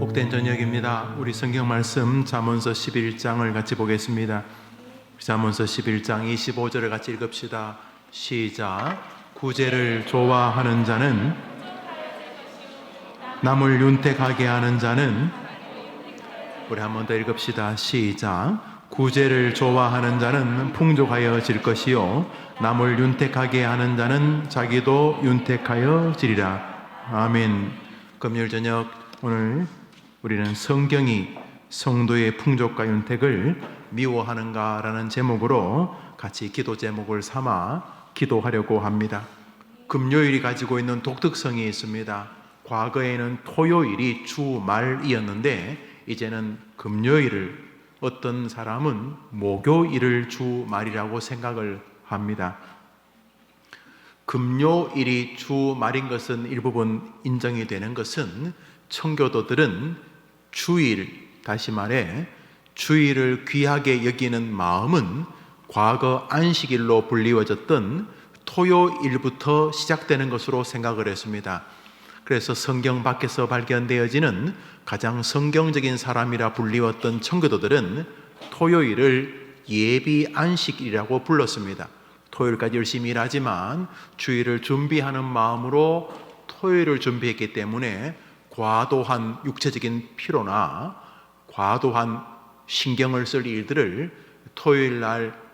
복된 저녁입니다. 우리 성경 말씀 잠언서 11장을 같이 보겠습니다. 잠언서 11장 25절을 같이 읽읍시다. 시작. 구제를 좋아하는 자는, 남을 윤택하게 하는 자는, 우리 한 번 더 읽읍시다. 시작. 구제를 좋아하는 자는 풍족하여질 것이요 남을 윤택하게 하는 자는 자기도 윤택하여지리라. 아멘. 금요일 저녁 오늘 우리는 성경이 성도의 풍족과 윤택을 미워하는가라는 제목으로 같이 기도 제목을 삼아 기도하려고 합니다. 금요일이 가지고 있는 독특성이 있습니다. 과거에는 토요일이 주말이었는데 이제는 금요일을, 어떤 사람은 목요일을 주말이라고 생각을 합니다. 금요일이 주말인 것은 일부분 인정이 되는 것은 청교도들은 주일, 다시 말해 주일을 귀하게 여기는 마음은 과거 안식일로 불리워졌던 토요일부터 시작되는 것으로 생각을 했습니다. 그래서 성경 밖에서 발견되어지는 가장 성경적인 사람이라 불리웠던 청교도들은 토요일을 예비 안식일이라고 불렀습니다. 토요일까지 열심히 일하지만 주일을 준비하는 마음으로 토요일을 준비했기 때문에 과도한 육체적인 피로나 과도한 신경을 쓸 일들을 토요일 날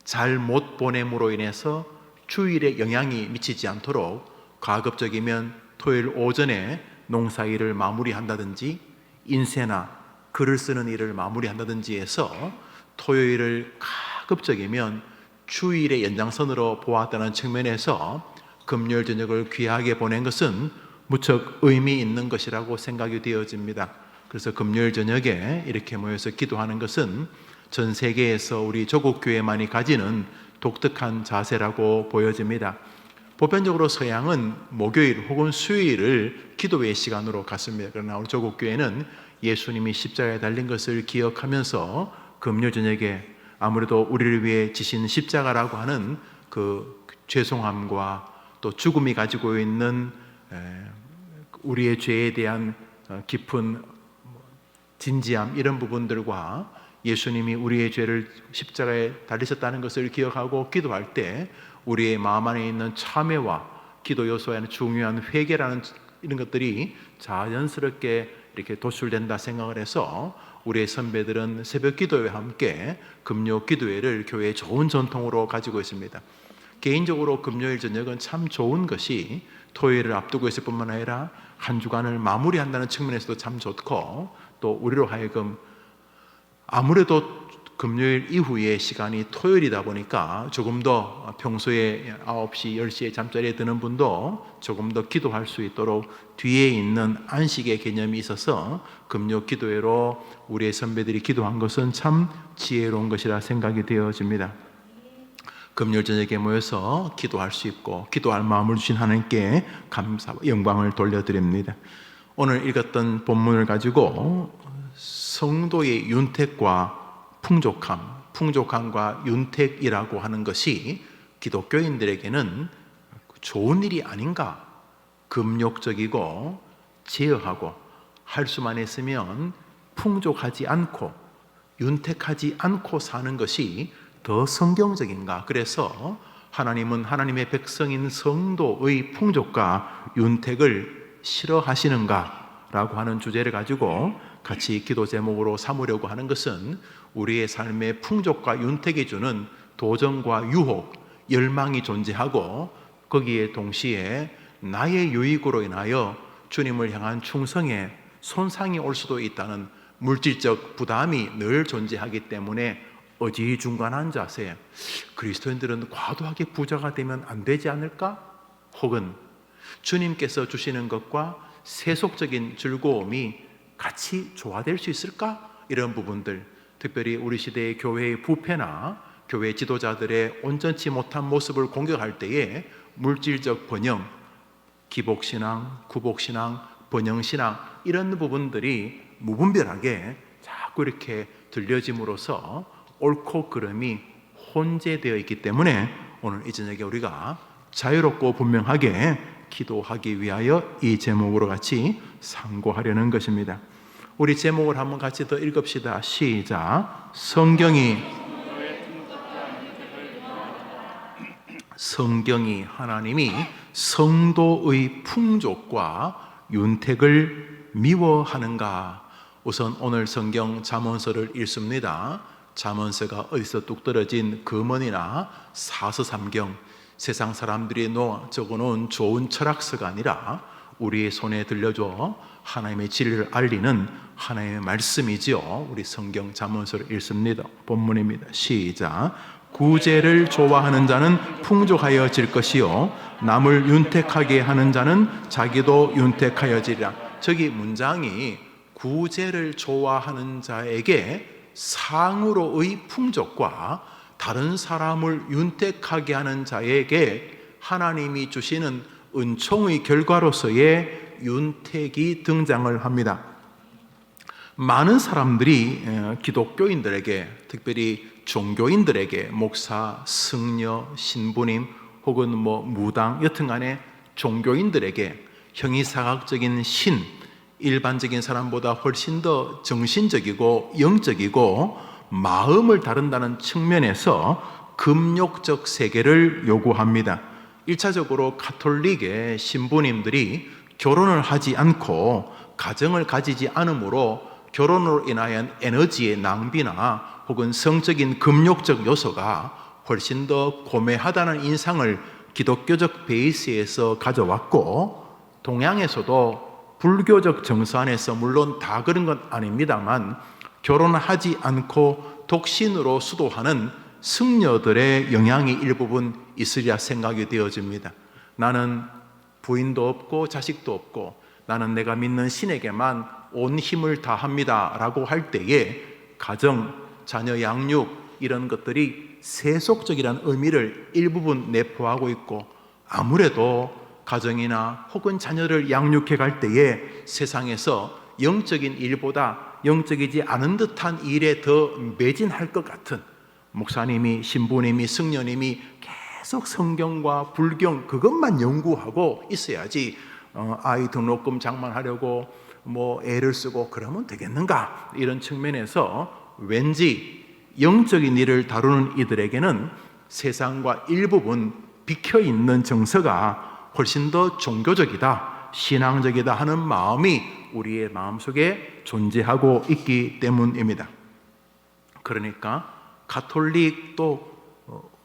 잘 못 보냄으로 인해서 주일에 영향이 미치지 않도록 가급적이면 토요일 오전에 농사일을 마무리한다든지 인쇄나 글을 쓰는 일을 마무리한다든지 해서 토요일을 가급적이면 주일의 연장선으로 보았다는 측면에서 금요일 저녁을 귀하게 보낸 것은 무척 의미 있는 것이라고 생각이 되어집니다. 그래서 금요일 저녁에 이렇게 모여서 기도하는 것은 전 세계에서 우리 조국교회만이 가지는 독특한 자세라고 보여집니다. 보편적으로 서양은 목요일 혹은 수요일을 기도의 시간으로 갖습니다. 그러나 우리 조국교회는 예수님이 십자가에 달린 것을 기억하면서 금요일 저녁에 아무래도 우리를 위해 지신 십자가라고 하는 그 죄송함과 또 죽음이 가지고 있는 우리의 죄에 대한 깊은 진지함, 이런 부분들과 예수님이 우리의 죄를 십자가에 달리셨다는 것을 기억하고 기도할 때 우리의 마음 안에 있는 참회와 기도 요소에 하는 중요한 회개라는 이런 것들이 자연스럽게 이렇게 도출된다 생각을 해서 우리의 선배들은 새벽 기도회와 함께 금요 기도회를 교회의 좋은 전통으로 가지고 있습니다. 개인적으로 금요일 저녁은 참 좋은 것이 토요일을 앞두고 있을 뿐만 아니라 한 주간을 마무리한다는 측면에서도 참 좋고, 또 우리로 하여금 아무래도 금요일 이후의 시간이 토요일이다 보니까 조금 더 평소에 9시, 10시에 잠자리에 드는 분도 조금 더 기도할 수 있도록 뒤에 있는 안식의 개념이 있어서 금요 기도회로 우리의 선배들이 기도한 것은 참 지혜로운 것이라 생각이 되어집니다. 금요일 저녁에 모여서 기도할 수 있고 기도할 마음을 주신 하나님께 감사와 영광을 돌려드립니다. 오늘 읽었던 본문을 가지고 성도의 윤택과 풍족함과 윤택이라고 하는 것이 기독교인들에게는 좋은 일이 아닌가, 금욕적이고 제어하고 할 수만 있으면 풍족하지 않고 윤택하지 않고 사는 것이 더 성경적인가. 그래서 하나님은 하나님의 백성인 성도의 풍족과 윤택을 싫어하시는가 라고 하는 주제를 가지고 같이 기도 제목으로 삼으려고 하는 것은 우리의 삶의 풍족과 윤택이 주는 도전과 유혹, 열망이 존재하고 거기에 동시에 나의 유익으로 인하여 주님을 향한 충성에 손상이 올 수도 있다는 물질적 부담이 늘 존재하기 때문에 어지중간한 자세, 그리스도인들은 과도하게 부자가 되면 안 되지 않을까? 혹은 주님께서 주시는 것과 세속적인 즐거움이 같이 조화될 수 있을까? 이런 부분들, 특별히 우리 시대의 교회의 부패나 교회 지도자들의 온전치 못한 모습을 공격할 때에 물질적 번영, 기복신앙, 구복신앙, 번영신앙, 이런 부분들이 무분별하게 자꾸 이렇게 들려짐으로써 옳고 그름이 혼재되어 있기 때문에 오늘 이 저녁에 우리가 자유롭고 분명하게 기도하기 위하여 이 제목으로 같이 상고하려는 것입니다. 우리 제목을 한번 같이 더 읽읍시다. 시작. 성경이 하나님이 성도의 풍족과 윤택을 미워하는가? 우선 오늘 성경 잠언서를 읽습니다. 잠언서가 어디서 뚝 떨어진 금언이나 사서삼경, 세상 사람들이 적어놓은 좋은 철학서가 아니라 우리의 손에 들려줘 하나님의 진리를 알리는 하나님의 말씀이지요. 우리 성경 잠언서를 읽습니다. 본문입니다. 시작. 구제를 좋아하는 자는 풍족하여질 것이요 남을 윤택하게 하는 자는 자기도 윤택하여지리라. 저기 문장이 구제를 좋아하는 자에게 상으로의 풍족과 다른 사람을 윤택하게 하는 자에게 하나님이 주시는 은총의 결과로서의 윤택이 등장을 합니다. 많은 사람들이 기독교인들에게, 특별히 종교인들에게, 목사, 승려, 신부님 혹은 무당, 여튼간에 종교인들에게 형이사각적인 신, 일반적인 사람보다 훨씬 더 정신적이고 영적이고 마음을 다룬다는 측면에서 금욕적 세계를 요구합니다. 1차적으로 가톨릭의 신부님들이 결혼을 하지 않고 가정을 가지지 않으므로 결혼으로 인하여 에너지의 낭비나 혹은 성적인 금욕적 요소가 훨씬 더 고매하다는 인상을 기독교적 베이스에서 가져왔고, 동양에서도 불교적 정서 안에서 물론 다 그런 건 아닙니다만 결혼하지 않고 독신으로 수도하는 승려들의 영향이 일부분 있으리라 생각이 되어집니다. 나는 부인도 없고 자식도 없고 나는 내가 믿는 신에게만 온 힘을 다합니다 라고 할 때에 가정, 자녀 양육 이런 것들이 세속적이라는 의미를 일부분 내포하고 있고, 아무래도 가정이나 혹은 자녀를 양육해 갈 때에 세상에서 영적인 일보다 영적이지 않은 듯한 일에 더 매진할 것 같은, 목사님이, 신부님이, 승려님이 계속 성경과 불경 그것만 연구하고 있어야지 아이 등록금 장만하려고 애를 쓰고 그러면 되겠는가, 이런 측면에서 왠지 영적인 일을 다루는 이들에게는 세상과 일부분 비켜있는 정서가 훨씬 더 종교적이다, 신앙적이다 하는 마음이 우리의 마음속에 존재하고 있기 때문입니다. 그러니까 가톨릭도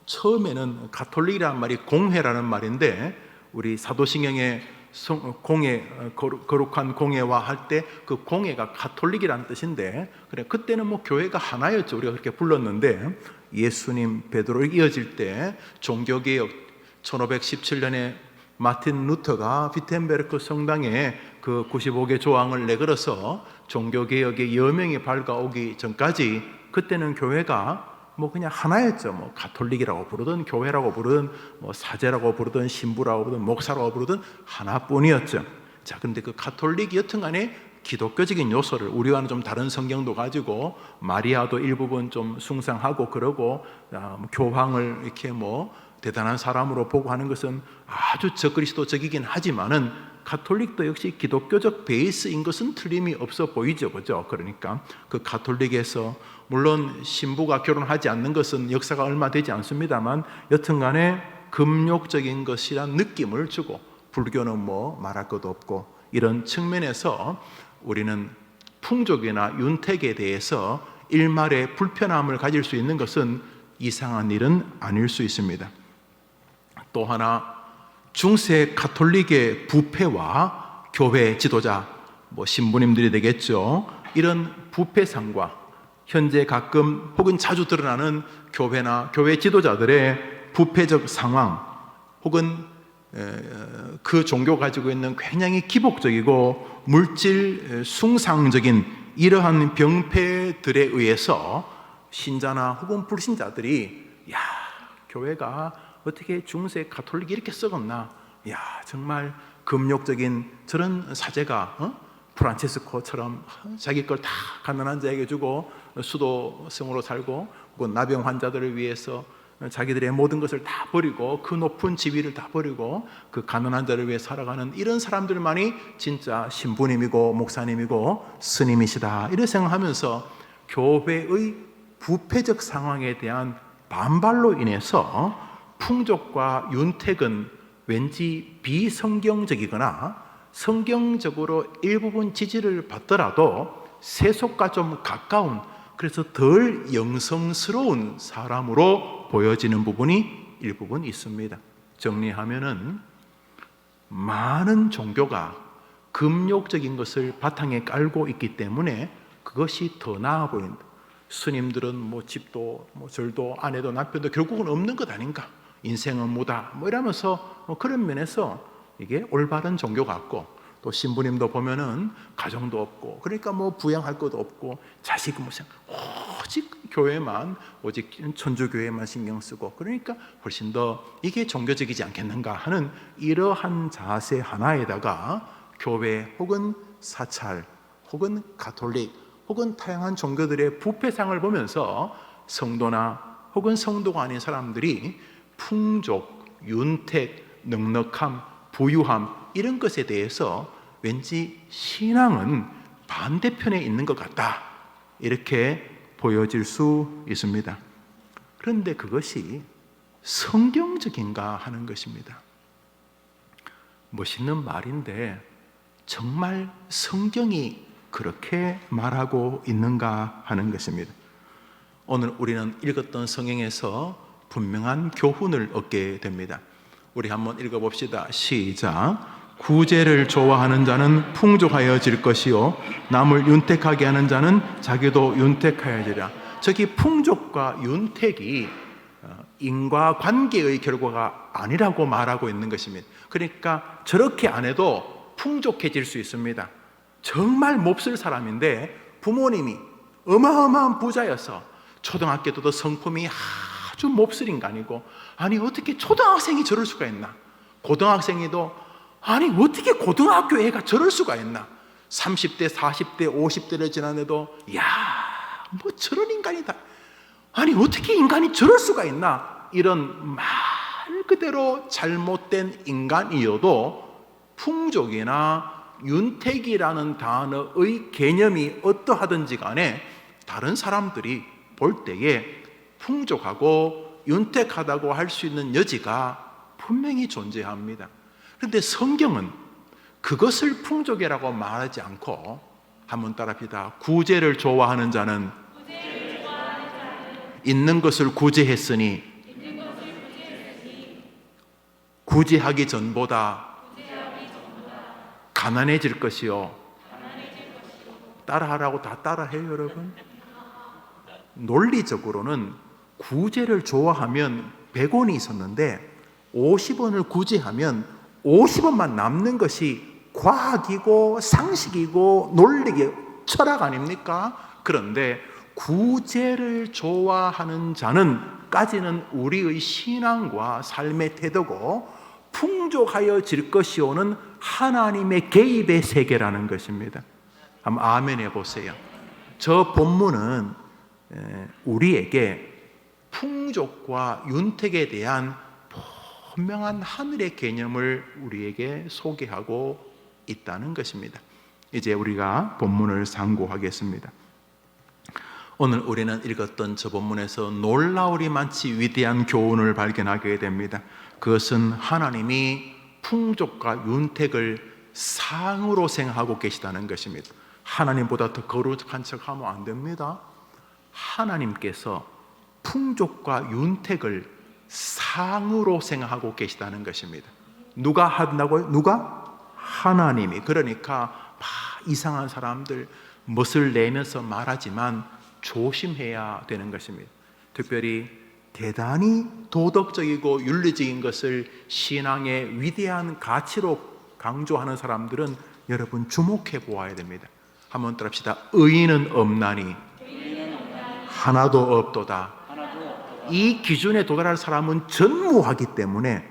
처음에는 가톨릭이라는 말이 공회라는 말인데, 우리 사도신경의 공회, 거룩한 공회와 할 때 그 공회가 가톨릭이라는 뜻인데, 그래 그때는 교회가 하나였죠. 우리가 그렇게 불렀는데 예수님, 베드로 이어질 때 종교개혁 1517년에 마틴 루터가 비텐베르크 성당에 그 95개 조항을 내걸어서 종교개혁의 여명이 밝아오기 전까지 그때는 교회가 그냥 하나였죠. 가톨릭이라고 부르든 교회라고 부르든 사제라고 부르든 신부라고 부르든 목사라고 부르든 하나뿐이었죠. 자, 근데 그 가톨릭이 여튼간에 기독교적인 요소를, 우리와는 좀 다른 성경도 가지고 마리아도 일부분 좀 숭상하고 그러고 교황을 이렇게 대단한 사람으로 보고 하는 것은 아주 적그리스도적이긴 하지만은 가톨릭도 역시 기독교적 베이스인 것은 틀림이 없어 보이죠. 그죠? 그러니까 그 가톨릭에서 물론 신부가 결혼하지 않는 것은 역사가 얼마 되지 않습니다만 여튼간에 금욕적인 것이란 느낌을 주고, 불교는 말할 것도 없고, 이런 측면에서 우리는 풍족이나 윤택에 대해서 일말의 불편함을 가질 수 있는 것은 이상한 일은 아닐 수 있습니다. 또 하나, 중세 가톨릭의 부패와 교회 지도자, 신부님들이 되겠죠. 이런 부패상과 현재 가끔 혹은 자주 드러나는 교회나 교회 지도자들의 부패적 상황, 혹은 그 종교 가지고 있는 굉장히 기복적이고 물질 숭상적인 이러한 병폐들에 의해서 신자나 혹은 불신자들이 교회가 어떻게 중세 가톨릭이 이렇게 썩었나, 정말 금욕적인 저런 사제가 프란체스코처럼 자기 걸 다 가난한 자에게 주고 수도성으로 살고, 혹은 나병 환자들을 위해서 자기들의 모든 것을 다 버리고 그 높은 지위를 다 버리고 그 가난한 자를 위해 살아가는 이런 사람들만이 진짜 신부님이고 목사님이고 스님이시다, 이렇게 생각하면서 교회의 부패적 상황에 대한 반발로 인해서 풍족과 윤택은 왠지 비성경적이거나 성경적으로 일부분 지지를 받더라도 세속과 좀 가까운, 그래서 덜 영성스러운 사람으로 보여지는 부분이 일부분 있습니다. 정리하면은 많은 종교가 금욕적인 것을 바탕에 깔고 있기 때문에 그것이 더 나아 보인다. 스님들은 뭐 집도 뭐 절도 아내도 남편도 결국은 없는 것 아닌가, 인생은 뭐다 뭐 이러면서 그런 면에서 이게 올바른 종교 같고, 또 신부님도 보면은 가정도 없고, 그러니까 뭐 부양할 것도 없고 자식 뭐 오직 교회만, 오직 천주교회만 신경 쓰고, 그러니까 훨씬 더 이게 종교적이지 않겠는가 하는 이러한 자세 하나에다가 교회 혹은 사찰 혹은 가톨릭 혹은 다양한 종교들의 부패상을 보면서 성도나 혹은 성도가 아닌 사람들이 풍족, 윤택, 넉넉함, 부유함 이런 것에 대해서 왠지 신앙은 반대편에 있는 것 같다, 이렇게 보여질 수 있습니다. 그런데 그것이 성경적인가 하는 것입니다. 멋있는 말인데 정말 성경이 그렇게 말하고 있는가 하는 것입니다. 오늘 우리는 읽었던 성경에서 분명한 교훈을 얻게 됩니다. 우리 한번 읽어봅시다. 시작. 구제를 좋아하는 자는 풍족하여질 것이요 남을 윤택하게 하는 자는 자기도 윤택하여지리라. 저기 풍족과 윤택이 인과관계의 결과가 아니라고 말하고 있는 것입니다. 그러니까 저렇게 안 해도 풍족해질 수 있습니다. 정말 몹쓸 사람인데 부모님이 어마어마한 부자여서 초등학교 때도 성품이 아주 몹쓸 인간이고, 아니 어떻게 초등학생이 저럴 수가 있나, 고등학생이도 아니 어떻게 고등학교 애가 저럴 수가 있나, 30대 40대 50대를 지나도 야 뭐 저런 인간이다, 아니 어떻게 인간이 저럴 수가 있나, 이런 말 그대로 잘못된 인간이어도 풍족이나 윤택이라는 단어의 개념이 어떠하든지 간에 다른 사람들이 볼 때에 풍족하고 윤택하다고 할 수 있는 여지가 분명히 존재합니다. 그런데 성경은 그것을 풍족이라고 말하지 않고, 한번 따라합시다. 구제를 좋아하는 자는 있는 것을 구제했으니 구제하기 전보다 가난해질 것이요. 따라하라고 다 따라해요, 여러분. 논리적으로는 구제를 좋아하면 100원이 있었는데 50원을 구제하면 50원만 남는 것이 과학이고 상식이고 논리의 철학 아닙니까? 그런데 구제를 좋아하는 자는까지는 우리의 신앙과 삶의 태도고, 풍족하여질 것이오는 하나님의 개입의 세계라는 것입니다. 한번 아멘 해보세요. 저 본문은 우리에게 풍족과 윤택에 대한 분명한 하늘의 개념을 우리에게 소개하고 있다는 것입니다. 이제 우리가 본문을 상고하겠습니다. 오늘 우리는 읽었던 저 본문에서 놀라우리만치 위대한 교훈을 발견하게 됩니다. 그것은 하나님이 풍족과 윤택을 상으로 생각하고 계시다는 것입니다. 하나님보다 더 거룩한 척하면 안 됩니다. 하나님께서 풍족과 윤택을 상으로 생각하고 계시다는 것입니다. 누가 한다고요? 누가? 하나님이. 그러니까 이상한 사람들 멋을 내면서 말하지만 조심해야 되는 것입니다. 특별히 대단히 도덕적이고 윤리적인 것을 신앙의 위대한 가치로 강조하는 사람들은 여러분 주목해 보아야 됩니다. 한번 따라합시다. 의인은 없나니 하나도 없도다. 이 기준에 도달할 사람은 전무하기 때문에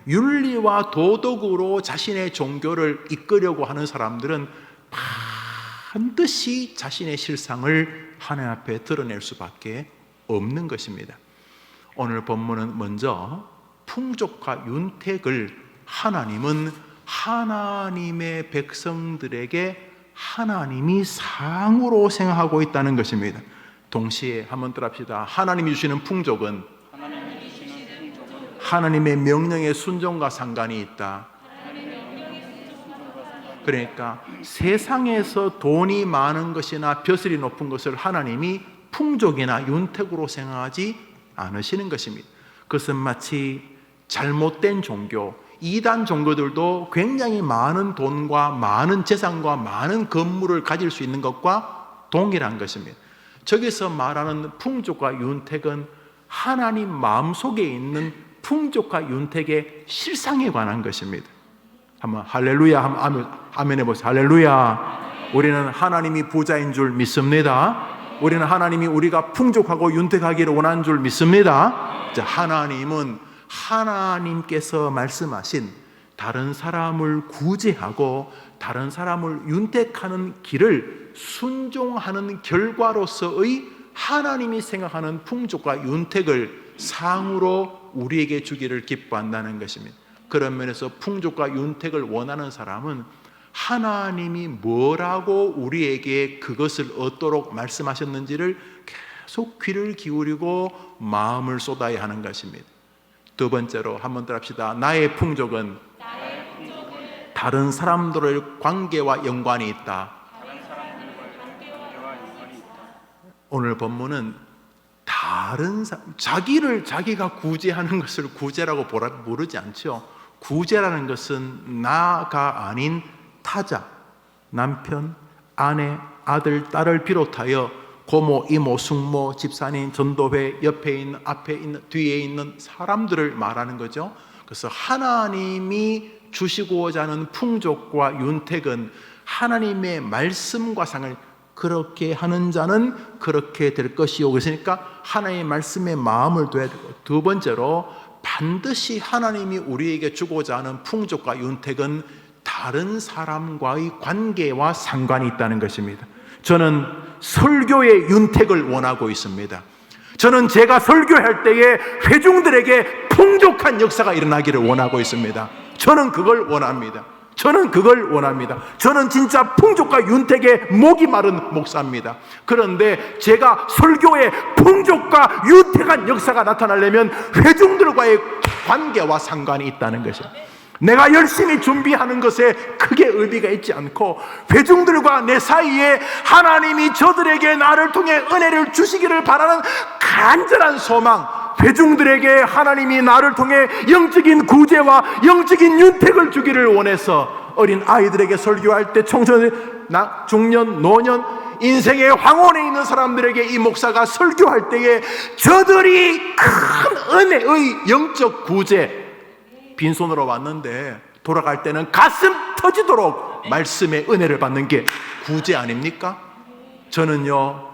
윤리와 도덕으로 자신의 종교를 이끌려고 하는 사람들은 반드시 자신의 실상을 하나님 앞에 드러낼 수밖에 없는 것입니다. 오늘 본문은 먼저 풍족과 윤택을 하나님은 하나님의 백성들에게 하나님이 상으로 생각하고 있다는 것입니다. 동시에 한번 따라합시다. 하나님이 주시는 풍족은 하나님의 명령의 순종과 상관이 있다. 그러니까 세상에서 돈이 많은 것이나 벼슬이 높은 것을 하나님이 풍족이나 윤택으로 생각하지 않으시는 것입니다. 그것은 마치 잘못된 종교, 이단 종교들도 굉장히 많은 돈과 많은 재산과 많은 건물을 가질 수 있는 것과 동일한 것입니다. 저기서 말하는 풍족과 윤택은 하나님 마음속에 있는 풍족과 윤택의 실상에 관한 것입니다. 한번 할렐루야, 한번 아멘 해보세요. 할렐루야. 우리는 하나님이 부자인 줄 믿습니다. 우리는 하나님이 우리가 풍족하고 윤택하기를 원하는 줄 믿습니다. 자, 하나님은 하나님께서 말씀하신 다른 사람을 구제하고 다른 사람을 윤택하는 길을 순종하는 결과로서의 하나님이 생각하는 풍족과 윤택을 상으로 우리에게 주기를 기뻐한다는 것입니다. 그런 면에서 풍족과 윤택을 원하는 사람은 하나님이 뭐라고 우리에게 그것을 얻도록 말씀하셨는지를 계속 귀를 기울이고 마음을 쏟아야 하는 것입니다. 두 번째로 한번 더 합시다. 나의 풍족은 다른 사람들의 관계와 연관이 있다. 오늘 본문은 다른 사람, 자기가 구제하는 것을 구제라고 부르지 않죠. 구제라는 것은 나가 아닌 타자, 남편, 아내, 아들, 딸을 비롯하여 고모, 이모, 숙모, 집사님, 전도회, 옆에 있는, 앞에 있는, 뒤에 있는 사람들을 말하는 거죠. 그래서 하나님이 주시고자 하는 풍족과 윤택은 하나님의 말씀과 상을 그렇게 하는 자는 그렇게 될 것이요. 그러니까 하나님의 말씀에 마음을 둬야 되고, 두 번째로 반드시 하나님이 우리에게 주고자 하는 풍족과 윤택은 다른 사람과의 관계와 상관이 있다는 것입니다. 저는 설교의 윤택을 원하고 있습니다. 저는 제가 설교할 때에 회중들에게 풍족한 역사가 일어나기를 원하고 있습니다. 저는 그걸 원합니다. 저는 진짜 풍족과 윤택에 목이 마른 목사입니다. 그런데 제가 설교에 풍족과 윤택한 역사가 나타나려면 회중들과의 관계와 상관이 있다는 것이에요. 내가 열심히 준비하는 것에 크게 의미가 있지 않고 회중들과 내 사이에 하나님이 저들에게 나를 통해 은혜를 주시기를 바라는 간절한 소망, 회중들에게 하나님이 나를 통해 영적인 구제와 영적인 윤택을 주기를 원해서 어린 아이들에게 설교할 때 청소년, 중년, 노년, 인생의 황혼에 있는 사람들에게 이 목사가 설교할 때에 저들이 큰 은혜의 영적 구제, 빈손으로 왔는데 돌아갈 때는 가슴 터지도록 말씀의 은혜를 받는 게 구제 아닙니까? 저는요,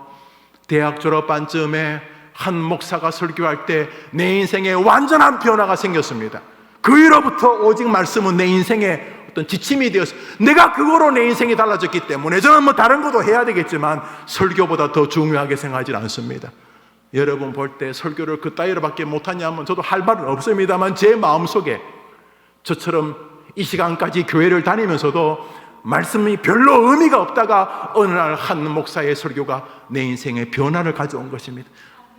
대학 졸업반 즈음에 한 목사가 설교할 때 내 인생에 완전한 변화가 생겼습니다. 그 이후로부터 오직 말씀은 내 인생에 어떤 지침이 되어서 내가 그거로 내 인생이 달라졌기 때문에 저는 뭐 다른 것도 해야 되겠지만 설교보다 더 중요하게 생각하지 않습니다. 여러분 볼 때 설교를 그따위로밖에 못하냐면 저도 할 말은 없습니다만 제 마음속에 저처럼 이 시간까지 교회를 다니면서도 말씀이 별로 의미가 없다가 어느 날 한 목사의 설교가 내 인생에 변화를 가져온 것입니다.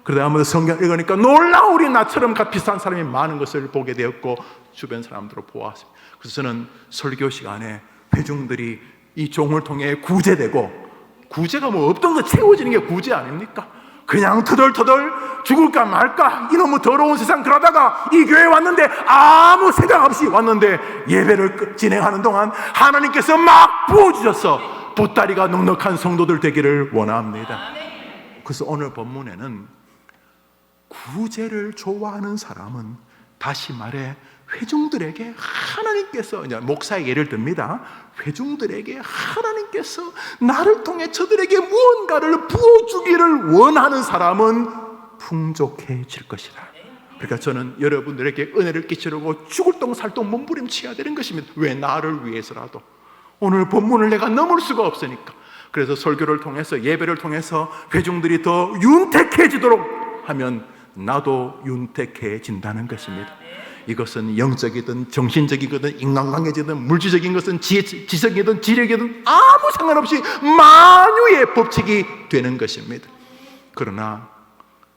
그러다 보면 성경 읽으니까 놀라우리 나처럼 비슷한 사람이 많은 것을 보게 되었고 주변 사람들을 보았습니다. 그래서 저는 설교 시간에 회중들이 이 종을 통해 구제되고, 구제가 뭐 없던 거 채워지는 게 구제 아닙니까? 그냥 터덜터덜 죽을까 말까 이놈의 더러운 세상 그러다가 이 교회에 왔는데 아무 생각 없이 왔는데 예배를 진행하는 동안 하나님께서 막 부어주셔서 보따리가 넉넉한 성도들 되기를 원합니다. 그래서 오늘 본문에는 구제를 좋아하는 사람은, 다시 말해 회중들에게 하나님께서, 목사의 예를 듭니다. 회중들에게 하나님께서 나를 통해 저들에게 무언가를 부어주기를 원하는 사람은 풍족해질 것이다. 그러니까 저는 여러분들에게 은혜를 끼치려고 죽을 똥 살똥 몸부림쳐야 되는 것입니다. 왜? 나를 위해서라도. 오늘 본문을 내가 넘을 수가 없으니까. 그래서 설교를 통해서, 예배를 통해서 회중들이 더 윤택해지도록 하면 나도 윤택해진다는 것입니다. 이것은 영적이든 정신적이든 인간관계든 물질적인 것은 지성이든 지력이든 아무 상관없이 만유의 법칙이 되는 것입니다. 그러나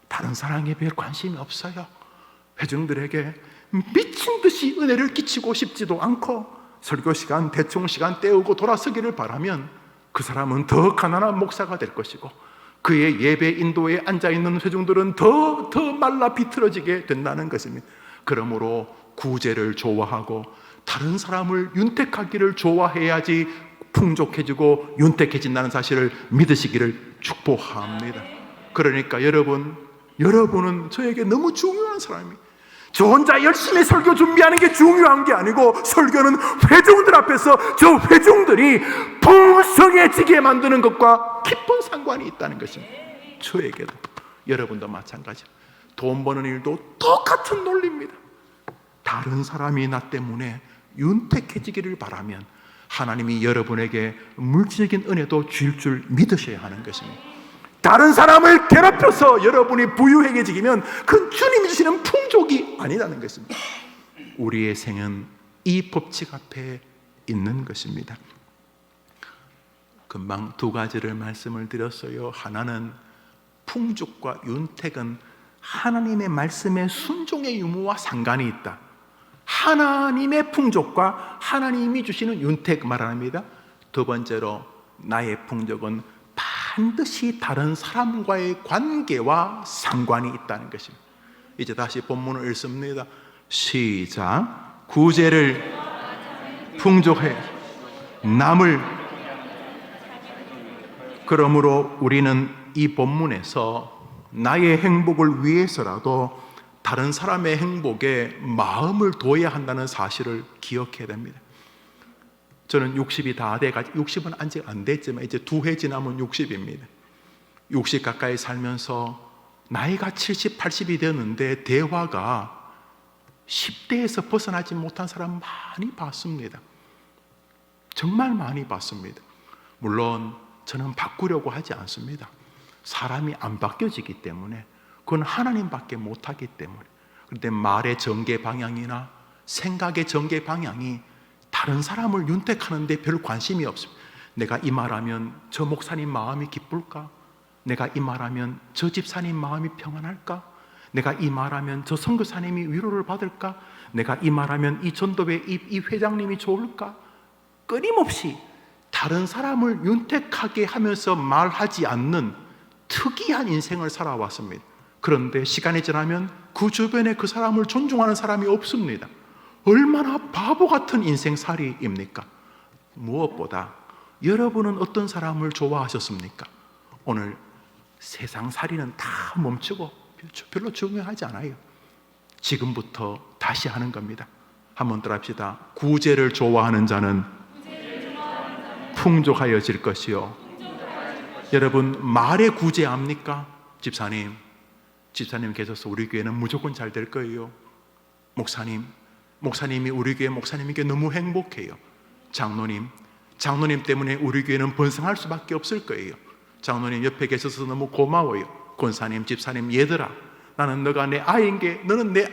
다른 사람에 별 관심이 없어요. 회중들에게 미친 듯이 은혜를 끼치고 싶지도 않고 설교 시간, 대충 시간 때우고 돌아서기를 바라면 그 사람은 더 가난한 목사가 될 것이고 그의 예배 인도에 앉아있는 회중들은 더 말라 비틀어지게 된다는 것입니다. 그러므로 구제를 좋아하고 다른 사람을 윤택하기를 좋아해야지 풍족해지고 윤택해진다는 사실을 믿으시기를 축복합니다. 그러니까 여러분은 저에게 너무 중요한 사람이에요. 저 혼자 열심히 설교 준비하는 게 중요한 게 아니고 설교는 회중들 앞에서 저 회중들이 풍성해지게 만드는 것과 깊은 상관이 있다는 것입니다. 저에게도 여러분도 마찬가지. 돈 버는 일도 똑같은 논리입니다. 다른 사람이 나 때문에 윤택해지기를 바라면 하나님이 여러분에게 물질적인 은혜도 줄 줄 믿으셔야 하는 것입니다. 다른 사람을 괴롭혀서 여러분이 부유해지면 그건 주님이 주시는 풍족이 아니라는 것입니다. 우리의 생은 이 법칙 앞에 있는 것입니다. 금방 두 가지를 말씀을 드렸어요. 하나는 풍족과 윤택은 하나님의 말씀의 순종의 유무와 상관이 있다. 하나님의 풍족과 하나님이 주시는 윤택 말합니다. 두 번째로 나의 풍족은 반드시 다른 사람과의 관계와 상관이 있다는 것입니다. 이제 다시 본문을 읽습니다. 시작. 구제를 풍족해 남을. 그러므로 우리는 이 본문에서 나의 행복을 위해서라도 다른 사람의 행복에 마음을 둬야 한다는 사실을 기억해야 됩니다. 저는 60이 다 돼가지고 60은 아직 안 됐지만 이제 2해 지나면 60입니다. 60 가까이 살면서 나이가 70, 80이 되었는데 대화가 10대에서 벗어나지 못한 사람 많이 봤습니다. 정말 많이 봤습니다. 물론 저는 바꾸려고 하지 않습니다. 사람이 안 바뀌어지기 때문에 그건 하나님밖에 못하기 때문에. 그런데 말의 전개 방향이나 생각의 전개 방향이 다른 사람을 윤택하는데 별 관심이 없습니다. 내가 이 말하면 저 목사님 마음이 기쁠까? 내가 이 말하면 저 집사님 마음이 평안할까? 내가 이 말하면 저 선교사님이 위로를 받을까? 내가 이 말하면 이 전도회 이 회장님이 좋을까? 끊임없이 다른 사람을 윤택하게 하면서 말하지 않는 특이한 인생을 살아왔습니다. 그런데 시간이 지나면 그 주변에 그 사람을 존중하는 사람이 없습니다. 얼마나 바보 같은 인생살이입니까? 무엇보다 여러분은 어떤 사람을 좋아하셨습니까? 오늘 세상살이는 다 멈추고 별로 중요하지 않아요. 지금부터 다시 하는 겁니다. 한번 더 합시다. 구제를 좋아하는 자는 풍족하여질 것이요. 여러분 말에 구제합니까? 집사님 계셔서 우리 교회는 무조건 잘 될 거예요. 목사님이 우리 교회 목사님에게 너무 행복해요. 장로님 때문에 우리 교회는 번성할 수밖에 없을 거예요. 장로님 옆에 계셔서 너무 고마워요. 권사님, 집사님, 얘들아, 나는 너가 내 아이인 게,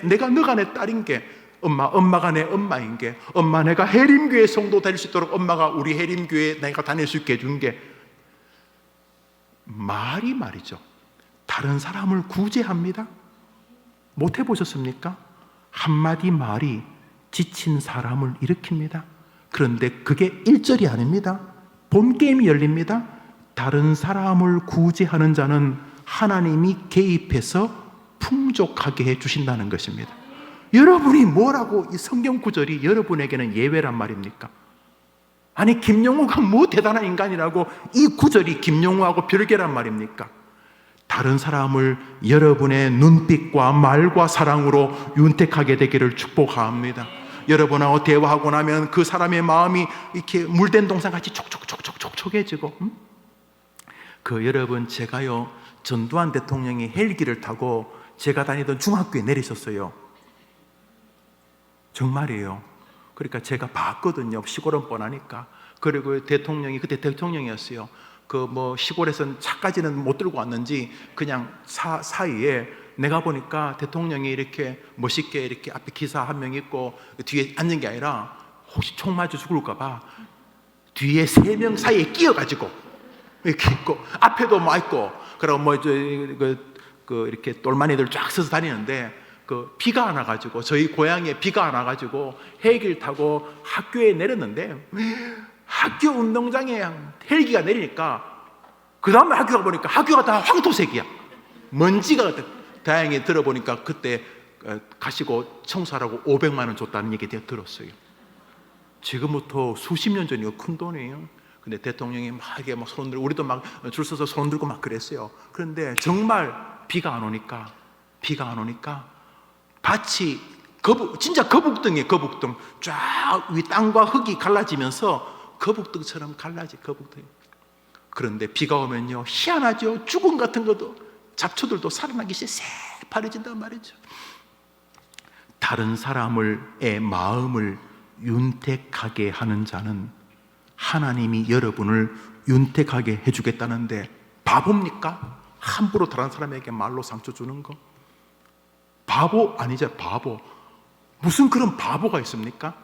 내가 너가 내 딸인 게, 엄마가 내 엄마인 게, 엄마 내가 해림교회 성도 될 수 있도록 엄마가 우리 해림교회 내가 다닐 수 있게 해준 게, 말이죠. 다른 사람을 구제합니다. 못 해보셨습니까? 한마디 말이 지친 사람을 일으킵니다. 그런데 그게 1절이 아닙니다. 본 게임이 열립니다. 다른 사람을 구제하는 자는 하나님이 개입해서 풍족하게 해주신다는 것입니다. 여러분이 뭐라고 이 성경 구절이 여러분에게는 예외란 말입니까? 아니 김용호가 뭐 대단한 인간이라고 이 구절이 김용호하고 별개란 말입니까? 다른 사람을 여러분의 눈빛과 말과 사랑으로 윤택하게 되기를 축복합니다. 여러분하고 대화하고 나면 그 사람의 마음이 이렇게 물된 동산같이 촉촉해지고 여러분 제가요 전두환 대통령이 헬기를 타고 제가 다니던 중학교에 내리셨어요. 정말이에요. 그러니까 제가 봤거든요. 시골은 뻔하니까. 그리고 대통령이 그때 대통령이었어요. 시골에서는 차까지는 못 들고 왔는지 그냥 사이에 내가 보니까 대통령이 이렇게 멋있게 이렇게 앞에 기사 한 명 있고 뒤에 앉는 게 아니라 혹시 총 맞아 죽을까 봐 뒤에 3명 사이에 끼어가지고 이렇게 있고 앞에도 뭐 있고 그리고 뭐 이렇게 똘마니들 쫙 서서 다니는데 비가 안 와가지고 저희 고향에 비가 안 와가지고 헬기를 타고 학교에 내렸는데 학교 운동장에 헬기가 내리니까 그 다음에 학교가 보니까 학교가 다 황토색이야. 먼지가 다행히 들어보니까 그때 가시고 청소하라고 500만 원 줬다는 얘기 내가 들었어요. 지금부터 수십 년 전이고 큰 돈이에요. 근데 대통령이 막 이게 막 손 들고 우리도 막 줄 서서 손 들고 막 그랬어요. 그런데 정말 비가 안 오니까 밭이 진짜 거북등이에요. 거북등 쫙 위 땅과 흙이 갈라지면서 거북등처럼 갈라지 거북등. 그런데 비가 오면요 희한하죠. 죽음 같은 것도 잡초들도 살아나기 시작해 새파래진단 말이죠. 다른 사람의 마음을 윤택하게 하는 자는 하나님이 여러분을 윤택하게 해주겠다는데 바보입니까? 함부로 다른 사람에게 말로 상처 주는 거 바보 아니죠. 바보. 무슨 그런 바보가 있습니까?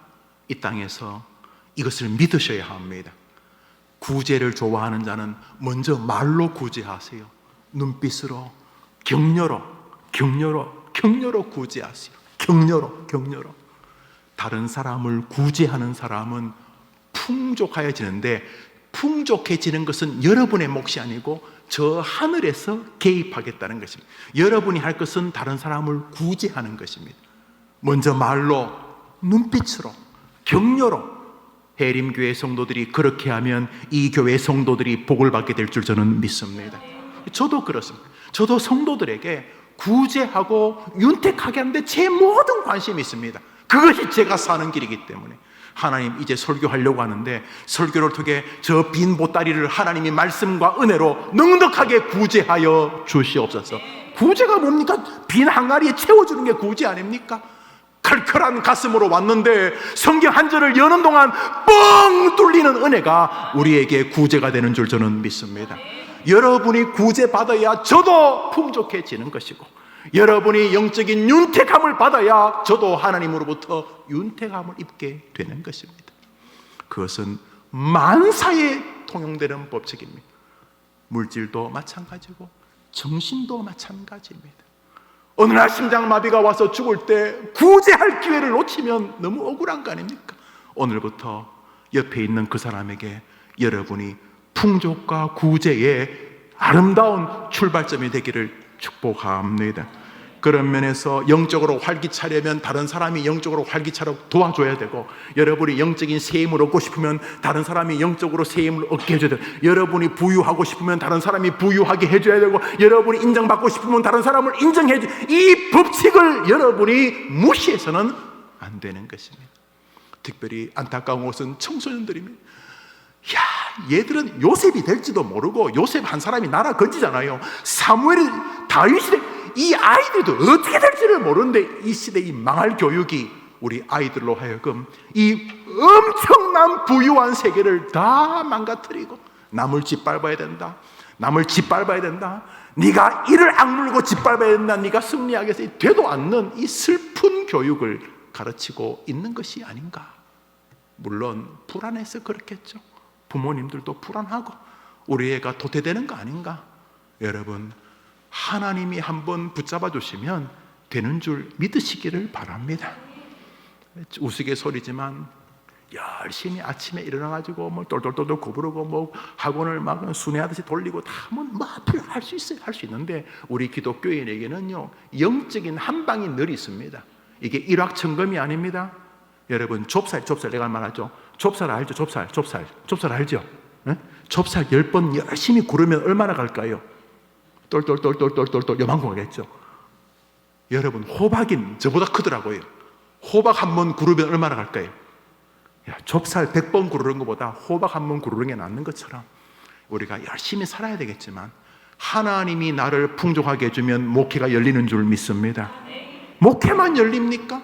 이 땅에서 이것을 믿으셔야 합니다. 구제를 좋아하는 자는 먼저 말로 구제하세요. 눈빛으로 격려로 구제하세요. 격려로 다른 사람을 구제하는 사람은 풍족해지는데 풍족해지는 것은 여러분의 몫이 아니고 저 하늘에서 개입하겠다는 것입니다. 여러분이 할 것은 다른 사람을 구제하는 것입니다. 먼저 말로, 눈빛으로, 격려로. 해림교회 성도들이 그렇게 하면 이 교회 성도들이 복을 받게 될 줄 저는 믿습니다. 저도 그렇습니다. 저도 성도들에게 구제하고 윤택하게 하는데 제 모든 관심이 있습니다. 그것이 제가 사는 길이기 때문에 하나님 이제 설교하려고 하는데 설교를 통해 저 빈 보따리를 하나님이 말씀과 은혜로 넉넉하게 구제하여 주시옵소서. 구제가 뭡니까? 빈 항아리에 채워주는 게 구제 아닙니까? 칼칼한 가슴으로 왔는데 성경 한 절을 여는 동안 뻥 뚫리는 은혜가 우리에게 구제가 되는 줄 저는 믿습니다. 여러분이 구제받아야 저도 풍족해지는 것이고 여러분이 영적인 윤택함을 받아야 저도 하나님으로부터 윤택함을 입게 되는 것입니다. 그것은 만사에 통용되는 법칙입니다. 물질도 마찬가지고 정신도 마찬가지입니다. 어느 날 심장마비가 와서 죽을 때 구제할 기회를 놓치면 너무 억울한 거 아닙니까? 오늘부터 옆에 있는 그 사람에게 여러분이 풍족과 구제의 아름다운 출발점이 되기를 축복합니다. 그런 면에서 영적으로 활기차려면 다른 사람이 영적으로 활기차도록 도와줘야 되고, 여러분이 영적인 세임을 얻고 싶으면 다른 사람이 영적으로 세임을 얻게 해줘야 되고, 여러분이 부유하고 싶으면 다른 사람이 부유하게 해줘야 되고, 여러분이 인정받고 싶으면 다른 사람을 인정해 줘. 이 법칙을 여러분이 무시해서는 안 되는 것입니다. 특별히 안타까운 것은 청소년들입니다. 얘들은 요셉이 될지도 모르고, 요셉 한 사람이 나라 건지잖아요. 사무엘이 다윗이 이 아이들도 어떻게 될지를 모르는데 이 시대 이 망할 교육이 우리 아이들로 하여금 이 엄청난 부유한 세계를 다 망가뜨리고, 남을 짓밟아야 된다, 남을 짓밟아야 된다, 네가 이를 악물고 짓밟아야 된다, 네가 승리하게 해서 되도 않는 이 슬픈 교육을 가르치고 있는 것이 아닌가. 물론 불안해서 그렇겠죠. 부모님들도 불안하고 우리 애가 도태되는 거 아닌가. 여러분, 하나님이 한번 붙잡아 주시면 되는 줄 믿으시기를 바랍니다. 우스갯소리지만 열심히 아침에 일어나가지고 뭐 똘똘똘똘 구부르고 뭐 학원을 막 순회하듯이 돌리고 다 뭐 할 수 있어요. 할 수 있는데 우리 기독교인에게는요, 영적인 한 방이 늘 있습니다. 이게 일확천금이 아닙니다. 여러분, 좁쌀 내가 말하죠. 좁쌀 알죠? 좁쌀 알죠? 네? 좁쌀 10번 열심히 구르면 얼마나 갈까요? 똘똘똘똘똘똘 요만큼 가겠죠. 여러분, 호박이 저보다 크더라고요. 호박 한 번 구르면 얼마나 갈까요? 좁쌀 100번 구르는 것보다 호박 한 번 구르는 게 낫는 것처럼 우리가 열심히 살아야 되겠지만 하나님이 나를 풍족하게 해주면 목회가 열리는 줄 믿습니다. 목회만 열립니까?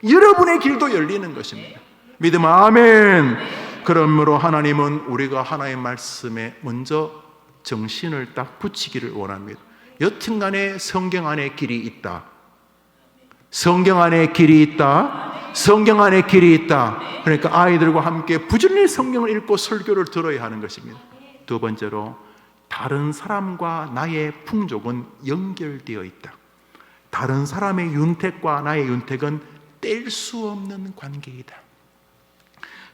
여러분의 길도 열리는 것입니다. 믿으면 아멘. 그러므로 하나님은 우리가 하나님의 말씀에 먼저 정신을 딱 붙이기를 원합니다. 여튼간에 성경 안에 길이 있다. 성경 안에 길이 있다. 성경 안에 길이 있다. 그러니까 아이들과 함께 부지런히 성경을 읽고 설교를 들어야 하는 것입니다. 두 번째로, 다른 사람과 나의 풍족은 연결되어 있다. 다른 사람의 윤택과 나의 윤택은 뗄 수 없는 관계이다.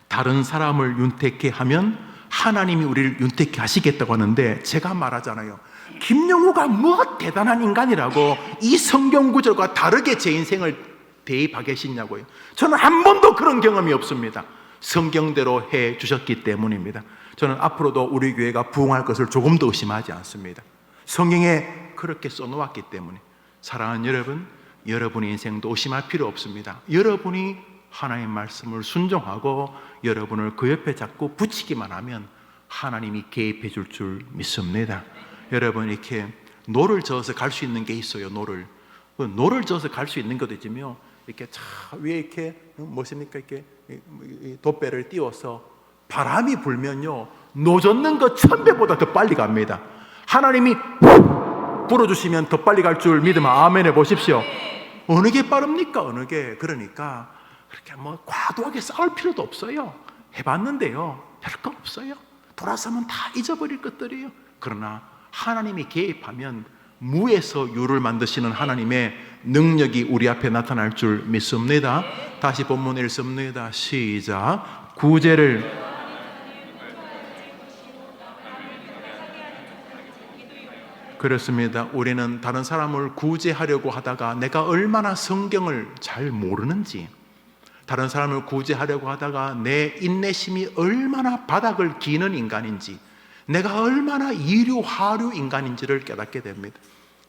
다른 사람을 윤택해 하면 하나님이 우리를 윤택해 하시겠다고 하는데, 제가 말하잖아요. 김영우가 뭐 대단한 인간이라고 이 성경 구절과 다르게 제 인생을 대입하겠냐고요. 저는 한 번도 그런 경험이 없습니다. 성경대로 해 주셨기 때문입니다. 저는 앞으로도 우리 교회가 부흥할 것을 조금도 의심하지 않습니다. 성경에 그렇게 써놓았기 때문에. 사랑하는 여러분, 여러분의 인생도 의심할 필요 없습니다. 여러분이 하나님의 말씀을 순종하고 여러분을 그 옆에 자꾸 붙이기만 하면 하나님이 개입해 줄 줄 믿습니다. 여러분, 이렇게 노를 저어서 갈 수 있는 게 있어요. 노를 저어서 갈 수 있는 것도 있으며, 이렇게 차 위에 이렇게 무엇입니까? 이렇게 돛배를 띄워서 바람이 불면요, 노 젓는 것 1000배보다 더 빨리 갑니다. 하나님이 불어주시면 더 빨리 갈 줄 믿으면 아멘 해 보십시오. 어느 게 빠릅니까? 어느 게. 그러니까 그렇게 뭐 과도하게 싸울 필요도 없어요. 해봤는데요, 별거 없어요. 돌아서면 다 잊어버릴 것들이에요. 그러나 하나님이 개입하면 무에서 유를 만드시는 하나님의 능력이 우리 앞에 나타날 줄 믿습니다. 다시 본문 읽습니다. 시작. 구제를 그렇습니다. 우리는 다른 사람을 구제하려고 하다가 내가 얼마나 성경을 잘 모르는지, 다른 사람을 구제하려고 하다가 내 인내심이 얼마나 바닥을 기는 인간인지, 내가 얼마나 이류 화류 인간인지를 깨닫게 됩니다.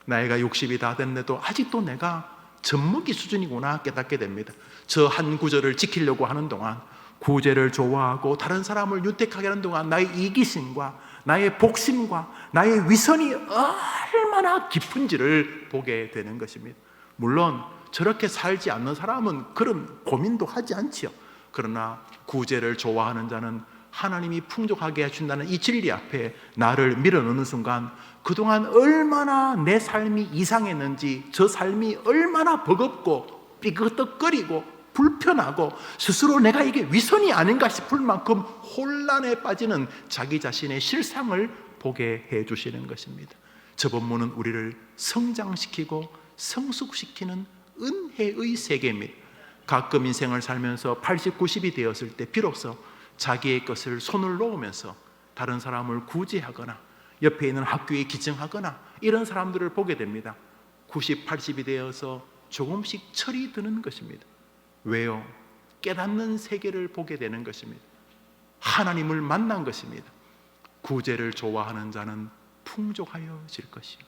나이가 60이 다 됐는데도 아직도 내가 젖먹이 수준이구나 깨닫게 됩니다. 저 한 구절을 지키려고 하는 동안, 구제를 좋아하고 다른 사람을 윤택하게 하는 동안 나의 이기심과 나의 복심과 나의 위선이 얼마나 깊은지를 보게 되는 것입니다. 물론 저렇게 살지 않는 사람은 그런 고민도 하지 않지요. 그러나 구제를 좋아하는 자는 하나님이 풍족하게 해준다는 이 진리 앞에 나를 밀어넣는 순간, 그동안 얼마나 내 삶이 이상했는지, 저 삶이 얼마나 버겁고 삐그덕거리고 불편하고 스스로 내가 이게 위선이 아닌가 싶을 만큼 혼란에 빠지는 자기 자신의 실상을 보게 해주시는 것입니다. 저 본문은 우리를 성장시키고 성숙시키는 은혜의 세계입니다. 가끔 인생을 살면서 80, 90이 되었을 때 비로소 자기의 것을 손을 놓으면서 다른 사람을 구제하거나 옆에 있는 학교에 기증하거나 이런 사람들을 보게 됩니다. 90, 80이 되어서 조금씩 철이 드는 것입니다. 왜요? 깨닫는 세계를 보게 되는 것입니다. 하나님을 만난 것입니다. 구제를 좋아하는 자는 풍족하여질 것이요,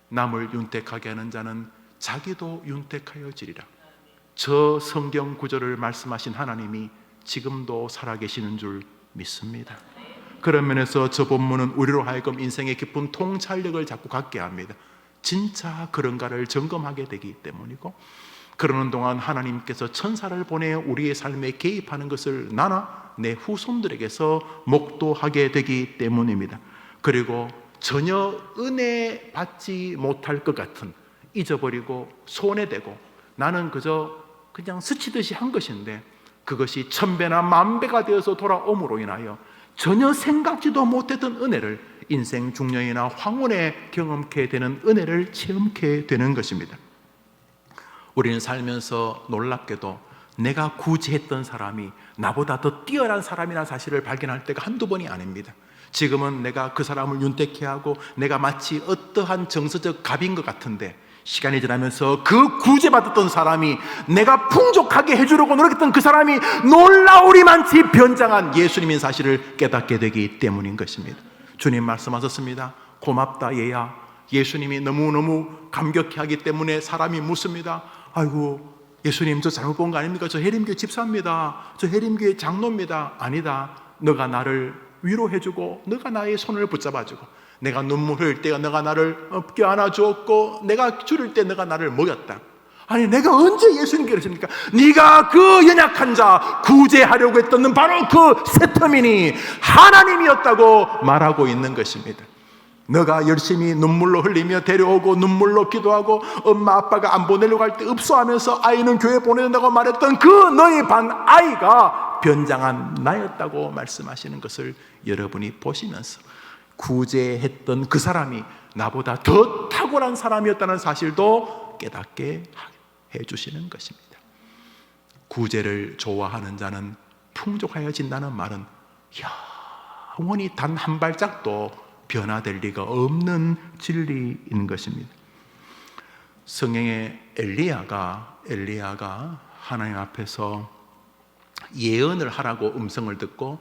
남을 윤택하게 하는 자는 자기도 윤택하여지리라. 저 성경 구절을 말씀하신 하나님이 지금도 살아계시는 줄 믿습니다. 그런 면에서 저 본문은 우리로 하여금 인생의 깊은 통찰력을 자꾸 갖게 합니다. 진짜 그런가를 점검하게 되기 때문이고, 그러는 동안 하나님께서 천사를 보내 우리의 삶에 개입하는 것을 나나 내 후손들에게서 목도하게 되기 때문입니다. 그리고 전혀 은혜 받지 못할 것 같은, 잊어버리고 손해되고 나는 그냥 스치듯이 한 것인데 그것이 1000배나 10,000배가 되어서 돌아옴으로 인하여 전혀 생각지도 못했던 은혜를, 인생 중년이나 황혼에 경험케 되는 은혜를 체험케 되는 것입니다. 우리는 살면서 놀랍게도 내가 구제했던 사람이 나보다 더 뛰어난 사람이라는 사실을 발견할 때가 한두 번이 아닙니다. 지금은 내가 그 사람을 윤택해 하고 내가 마치 어떠한 정서적 갑인 것 같은데, 시간이 지나면서 그 구제받았던 사람이, 내가 풍족하게 해주려고 노력했던 그 사람이 놀라우리만치 변장한 예수님인 사실을 깨닫게 되기 때문인 것입니다. 주님 말씀하셨습니다. 고맙다 얘야. 예수님이 너무너무 감격해하기 때문에 사람이 묻습니다. 아이고 예수님, 저 잘못 본 거 아닙니까? 저 해림교회 집사입니다. 저 해림교회 장로입니다. 아니다. 너가 나를 위로해주고 너가 나의 손을 붙잡아주고, 내가 눈물 흘릴 때 너가 나를 껴안아 주었고, 내가 줄일 때 너가 나를 먹였다. 아니 내가 언제 예수님께 그랬습니까? 네가 그 연약한 자 구제하려고 했던 는 바로 그 세터민이 하나님이었다고 말하고 있는 것입니다. 너가 열심히 눈물로 흘리며 데려오고 눈물로 기도하고 엄마 아빠가 안 보내려고 할 때 읍소하면서 아이는 교회 보내는다고 말했던 그 너희 반 아이가 변장한 나였다고 말씀하시는 것을 여러분이 보시면서 구제했던 그 사람이 나보다 더 탁월한 사람이었다는 사실도 깨닫게 해주시는 것입니다. 구제를 좋아하는 자는 풍족하여진다는 말은 영원히 단 한 발짝도 변화될 리가 없는 진리인 것입니다. 성경의 엘리야가 하나님 앞에서 예언을 하라고 음성을 듣고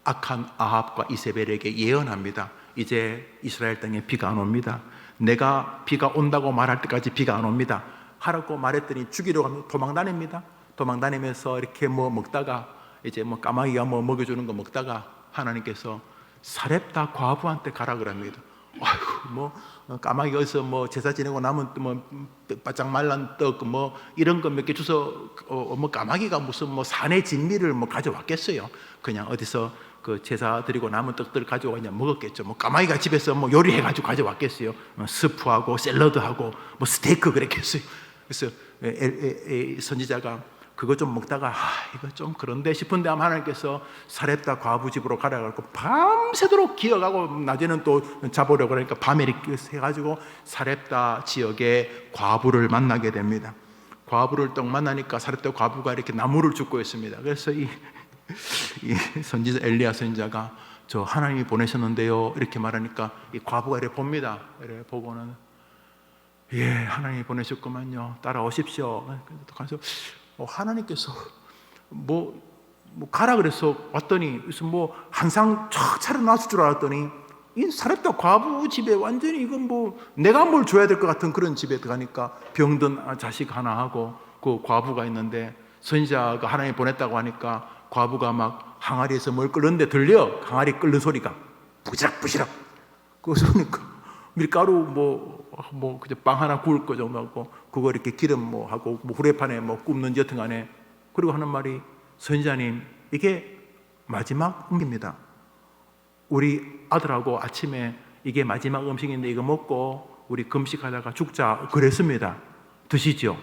악한 아합과 이세벨에게 예언합니다. 이제 이스라엘 땅에 비가 안 옵니다. 내가 비가 온다고 말할 때까지 비가 안 옵니다 하라고 말했더니 죽이려고 하면 도망다닙니다. 도망다니면서 이렇게 먹다가 이제 까마귀가 먹여주는 거 먹다가 하나님께서 사렙다 과부한테 가라 그럽니다. 아이고 까마귀 어디서 제사 지내고 남은 바짝 말란 떡 이런 거 몇 개 주서 까마귀가 무슨 산의 진미를 가져왔겠어요. 그냥 어디서 그 제사 드리고 남은 떡들 가져와 그냥 먹었겠죠. 까마귀가 집에서 요리해가지고 가져왔겠어요. 스프하고 샐러드하고 스테이크 그랬겠어요. 그래서 선지자가 그거 좀 먹다가 이거 좀 그런데 싶은데 아마 하나님께서 사렙다 과부 집으로 가라 그러고 밤새도록 기어가고 낮에는 또 잡으려고 그러니까 밤에 이렇게 해가지고 사렙다 지역의 과부를 만나게 됩니다. 과부를 딱 만나니까 사렙다 과부가 이렇게 나무를 줍고 있습니다. 그래서 이 선지자 엘리야 선지자가 저 하나님이 보내셨는데요 이렇게 말하니까 이 과부가 이렇게 봅니다. 이렇게 보고는 예 하나님이 보내셨구만요 따라오십시오. 가서 하나님께서 가라 그래서 왔더니 무슨 한상 촥 차려놨을 줄 알았더니 이 사렙다 과부 집에 완전히 이건 내가 뭘 줘야 될 것 같은 그런 집에 들어가니까 병든 자식 하나 하고 그 과부가 있는데 선지자가 하나님 보냈다고 하니까 과부가 막 항아리에서 뭘 끓는데 들려. 항아리 끓는 소리가 부시락부시락. 그래서 그러니까 밀가루 그저 빵 하나 구울 거 정도 하고 그거 이렇게 기름 하고 후라이팬에 굽는지 여튼간에 그리고 하는 말이 선지자님 이게 마지막 음식입니다. 우리 아들하고 아침에 이게 마지막 음식인데 이거 먹고 우리 금식하다가 죽자 그랬습니다. 드시죠.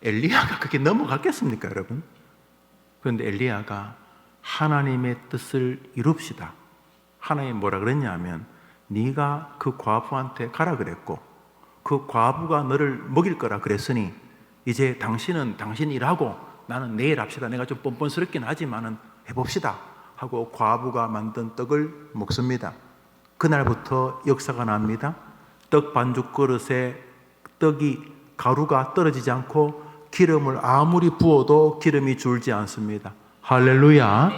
엘리야가 그렇게 넘어갔겠습니까, 여러분? 그런데 엘리야가 하나님의 뜻을 이룹시다. 하나님 뭐라 그랬냐면 네가 그 과부한테 가라 그랬고 그 과부가 너를 먹일 거라 그랬으니 이제 당신은 당신 일하고 나는 내일 합시다. 내가 좀 뻔뻔스럽긴 하지만은 해봅시다 하고 과부가 만든 떡을 먹습니다. 그날부터 역사가 납니다. 떡 반죽 그릇에 떡이 가루가 떨어지지 않고 기름을 아무리 부어도 기름이 줄지 않습니다. 할렐루야.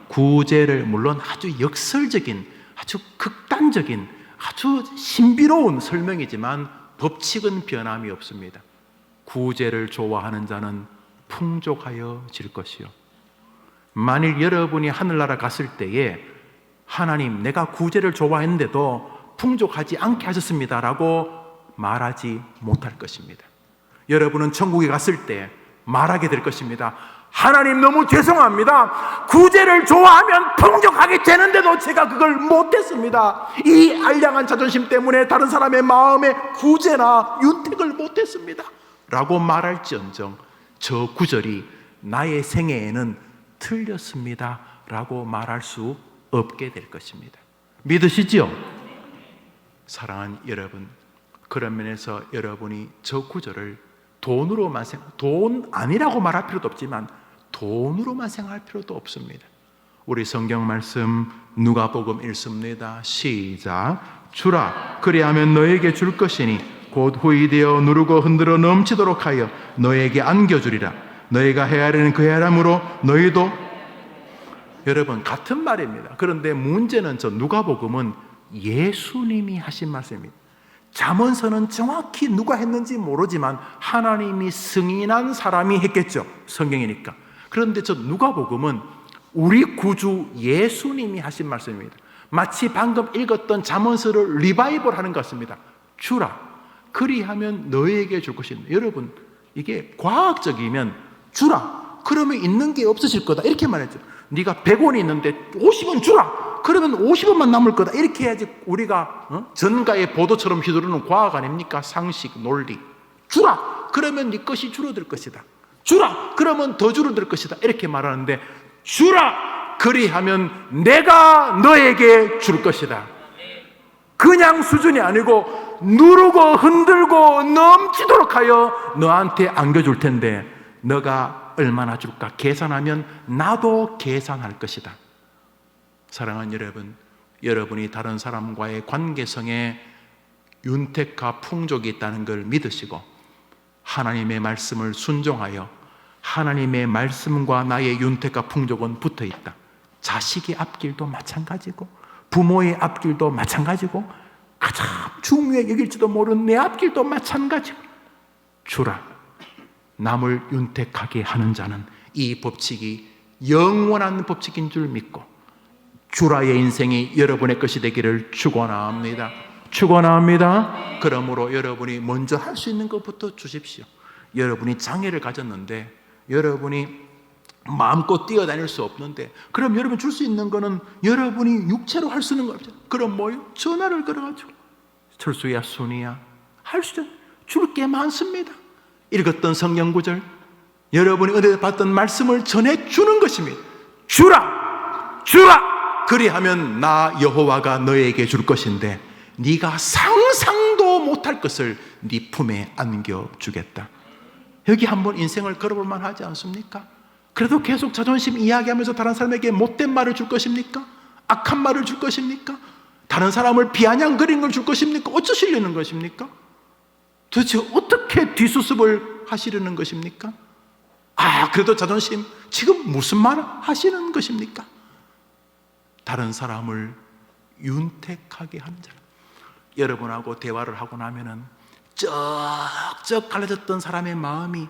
구제를 물론 아주 역설적인 아주 극단적인 아주 신비로운 설명이지만 법칙은 변함이 없습니다. 구제를 좋아하는 자는 풍족하여질 것이요. 만일 여러분이 하늘나라 갔을 때에 하나님 내가 구제를 좋아했는데도 풍족하지 않게 하셨습니다 라고 말하지 못할 것입니다. 여러분은 천국에 갔을 때 말하게 될 것입니다. 하나님 너무 죄송합니다. 구제를 좋아하면 풍족하게 되는데도 제가 그걸 못했습니다. 이 알량한 자존심 때문에 다른 사람의 마음에 구제나 윤택을 못했습니다 라고 말할지언정 저 구절이 나의 생애에는 틀렸습니다 라고 말할 수 없게 될 것입니다. 믿으시죠? 사랑하는 여러분, 그런 면에서 여러분이 저 구절을 돈으로만 돈 아니라고 말할 필요도 없지만 돈으로만 생각할 필요도 없습니다. 우리 성경 말씀 누가복음 읽습니다. 시작. 주라 그리하면 너에게 줄 것이니 곧 후이되어 누르고 흔들어 넘치도록 하여 너에게 안겨주리라. 너희가 헤아리는 그 헤아림으로 너희도 여러분 같은 말입니다. 그런데 문제는 저 누가복음은 예수님이 하신 말씀입니다. 잠언서는 정확히 누가 했는지 모르지만 하나님이 승인한 사람이 했겠죠. 성경이니까. 그런데 저 누가복음은 우리 구주 예수님이 하신 말씀입니다. 마치 방금 읽었던 잠언서를 리바이벌 하는 것 같습니다. 주라 그리하면 너에게 줄 것입니다. 여러분, 이게 과학적이면 주라. 그러면 있는 게 없어질 거다. 이렇게 말했죠. 네가 100원이 있는데 50원 주라. 그러면 50원만 남을 거다. 이렇게 해야지 우리가 전가의 보도처럼 휘두르는 과학 아닙니까? 상식, 논리. 주라. 그러면 네 것이 줄어들 것이다. 주라. 그러면 더 줄어들 것이다. 이렇게 말하는데 주라. 그리하면 내가 너에게 줄 것이다. 그냥 수준이 아니고 누르고 흔들고 넘치도록 하여 너한테 안겨줄 텐데 너가 얼마나 줄까 계산하면 나도 계산할 것이다. 사랑하는 여러분, 여러분이 다른 사람과의 관계성에 윤택과 풍족이 있다는 걸 믿으시고 하나님의 말씀을 순종하여 하나님의 말씀과 나의 윤택과 풍족은 붙어 있다. 자식의 앞길도 마찬가지고 부모의 앞길도 마찬가지고 가장 중요해 여길지도 모르는 내 앞길도 마찬가지고 주라. 남을 윤택하게 하는 자는 이 법칙이 영원한 법칙인 줄 믿고 주라의 인생이 여러분의 것이 되기를 축원합니다. 축원합니다. 그러므로 여러분이 먼저 할 수 있는 것부터 주십시오. 여러분이 장애를 가졌는데 여러분이 마음껏 뛰어다닐 수 없는데 그럼 여러분 줄 수 있는 거는 여러분이 육체로 할 수 있는 거 없죠. 그럼 뭐요? 전화를 걸어가지고 철수야, 순이야, 할 수 있죠. 줄 게 많습니다. 읽었던 성경 구절, 여러분이 은혜 받던 말씀을 전해주는 것입니다. 주라! 주라! 그리하면 나 여호와가 너에게 줄 것인데 네가 상상도 못할 것을 네 품에 안겨주겠다. 여기 한번 인생을 걸어볼 만하지 않습니까? 그래도 계속 자존심 이야기하면서 다른 사람에게 못된 말을 줄 것입니까? 악한 말을 줄 것입니까? 다른 사람을 비아냥거리는 걸 줄 것입니까? 어쩌시려는 것입니까? 도대체 어떻게 뒷수습을 하시려는 것입니까? 그래도 자존심, 지금 무슨 말 하시는 것입니까? 다른 사람을 윤택하게 하는 자. 여러분하고 대화를 하고 나면은 쩍쩍 갈라졌던 사람의 마음이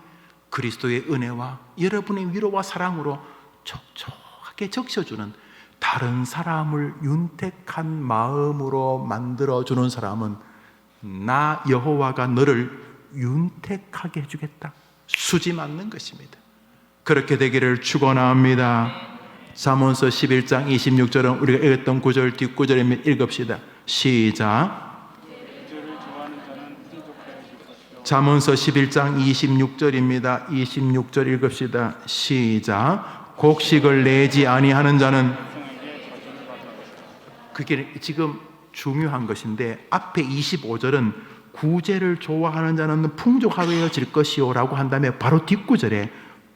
그리스도의 은혜와 여러분의 위로와 사랑으로 촉촉하게 적셔주는 다른 사람을 윤택한 마음으로 만들어주는 사람은 나 여호와가 너를 윤택하게 해주겠다. 수지 맞는 것입니다. 그렇게 되기를 축원합니다. 잠언서 11장 26절은 우리가 읽었던 구절 뒷구절에 읽읍시다. 시작. 잠언서 11장 26절입니다. 26절 읽읍시다. 시작. 곡식을 내지 아니하는 자는, 그게 지금 중요한 것인데 앞에 25절은 구제를 좋아하는 자는 풍족하여질 것이요 라고 한 다음에 바로 뒷구절에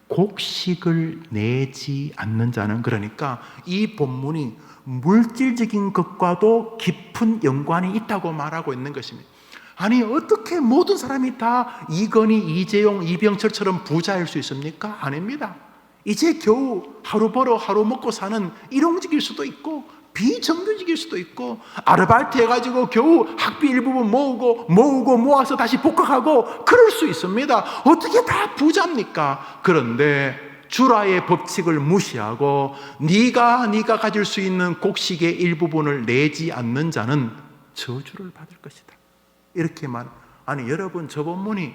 곡식을 내지 않는 자는, 그러니까 이 본문이 물질적인 것과도 깊은 연관이 있다고 말하고 있는 것입니다. 아니 어떻게 모든 사람이 다 이건희, 이재용, 이병철처럼 부자일 수 있습니까? 아닙니다. 이제 겨우 하루 벌어 하루 먹고 사는 일용직일 수도 있고 비정규직일 수도 있고 아르바이트 해가지고 겨우 학비 일부분 모으고 모아서 다시 복학하고 그럴 수 있습니다. 어떻게 다 부자입니까? 그런데 주라의 법칙을 무시하고 네가 가질 수 있는 곡식의 일부분을 내지 않는 자는 저주를 받을 것이다. 이렇게 아니 여러분, 저 본문이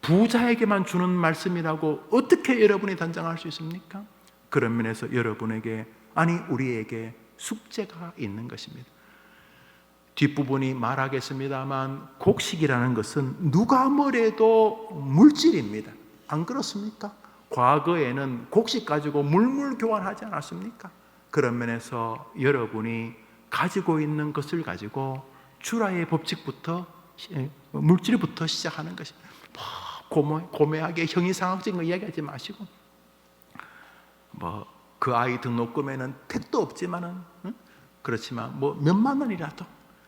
부자에게만 주는 말씀이라고 어떻게 여러분이 단정할 수 있습니까? 그런 면에서 여러분에게, 아니 우리에게 숙제가 있는 것입니다. 뒷부분이 말하겠습니다만 곡식이라는 것은 누가 뭐래도 물질입니다. 안 그렇습니까? 과거에는 곡식 가지고 물물 교환하지 않았습니까? 그런 면에서 여러분이 가지고 있는 것을 가지고 주라의 법칙부터 물질부터 시작하는 것입니다. 고매하게 형이상학적인 거 이야기하지 마시고 그 아이 등록금에는 택도 없지만은 그렇지만 몇만 원이라도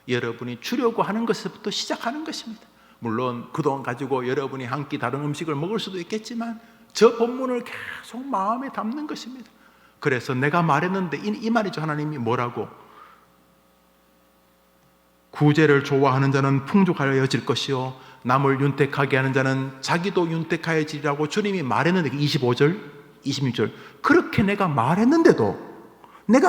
여러분이 주려고 하는 것부터 시작하는 것입니다. 물론 그동안 가지고 여러분이 한 끼 다른 음식을 먹을 수도 있겠지만 저 본문을 계속 마음에 담는 것입니다. 그래서 내가 말했는데 이 말이죠. 하나님이 뭐라고? 구제를 좋아하는 자는 풍족하여질 것이요 남을 윤택하게 하는 자는 자기도 윤택하여지리라고 주님이 말했는데 25절 26절 그렇게 내가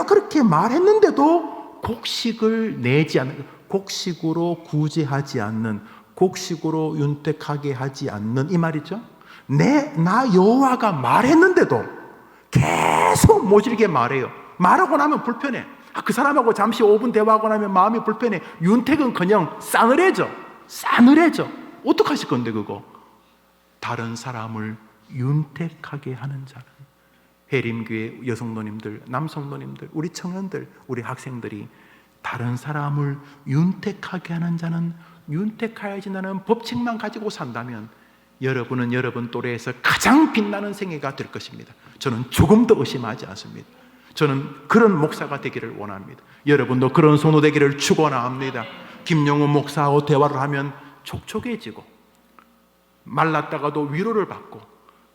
그렇게 말했는데도 곡식을 내지 않는, 곡식으로 구제하지 않는, 곡식으로 윤택하게 하지 않는, 이 말이죠. 나 여호와가 말했는데도 계속 모질게 말해요. 말하고 나면 불편해. 그 사람하고 잠시 5분 대화하고 나면 마음이 불편해. 윤택은커녕 싸늘해져. 어떡하실 건데 그거? 다른 사람을 윤택하게 하는 자는, 해림교회 여성노님들, 남성노님들, 우리 청년들, 우리 학생들이 다른 사람을 윤택하게 하는 자는 윤택하여진다는 법칙만 가지고 산다면 여러분은 여러분 또래에서 가장 빛나는 생애가 될 것입니다. 저는 조금도 의심하지 않습니다. 저는 그런 목사가 되기를 원합니다. 여러분도 그런 성도 되기를 축원합니다. 김용훈 목사하고 대화를 하면 촉촉해지고, 말랐다가도 위로를 받고,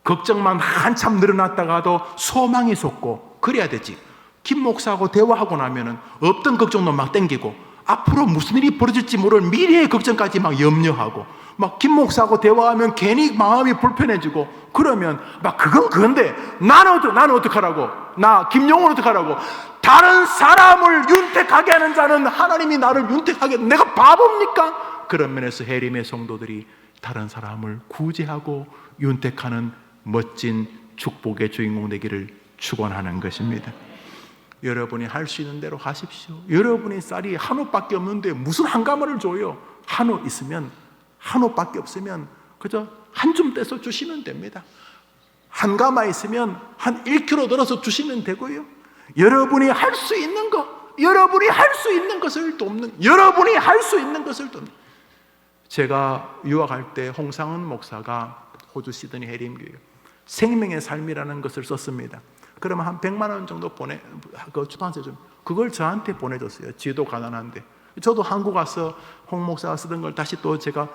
걱정만 한참 늘어났다가도 소망이 솟고 그래야 되지. 김 목사하고 대화하고 나면은 없던 걱정도 막 땡기고, 앞으로 무슨 일이 벌어질지 모를 미래의 걱정까지 막 염려하고, 막 김 목사하고 대화하면 괜히 마음이 불편해지고, 그러면 막 그건데 나는 어떡하라고, 나 김용훈 어떡하라고. 다른 사람을 윤택하게 하는 자는 하나님이 나를 윤택하게, 내가 바보입니까? 그런 면에서 해림의 성도들이 다른 사람을 구제하고 윤택하는 멋진 축복의 주인공 되기를 축원하는 것입니다. 여러분이 할 수 있는 대로 하십시오. 여러분의 쌀이 한 옷밖에 없는데 무슨 한 가마를 줘요? 한 옷 있으면, 한 옷밖에 없으면 그저 한 줌 떼서 주시면 됩니다. 한 가마 있으면 한 1kg 넣어서 주시면 되고요. 여러분이 할 수 있는 것, 여러분이 할 수 있는 것을 돕는, 여러분이 할 수 있는 것을 돕는. 제가 유학할 때 홍상은 목사가 호주 시드니 해림교회 생명의 삶이라는 것을 썼습니다. 그러면 한 100만 원 정도 출판사 좀, 그걸 저한테 보내줬어요. 지도 가난한데. 저도 한국 와서 홍 목사가 쓰던 걸 다시 또 제가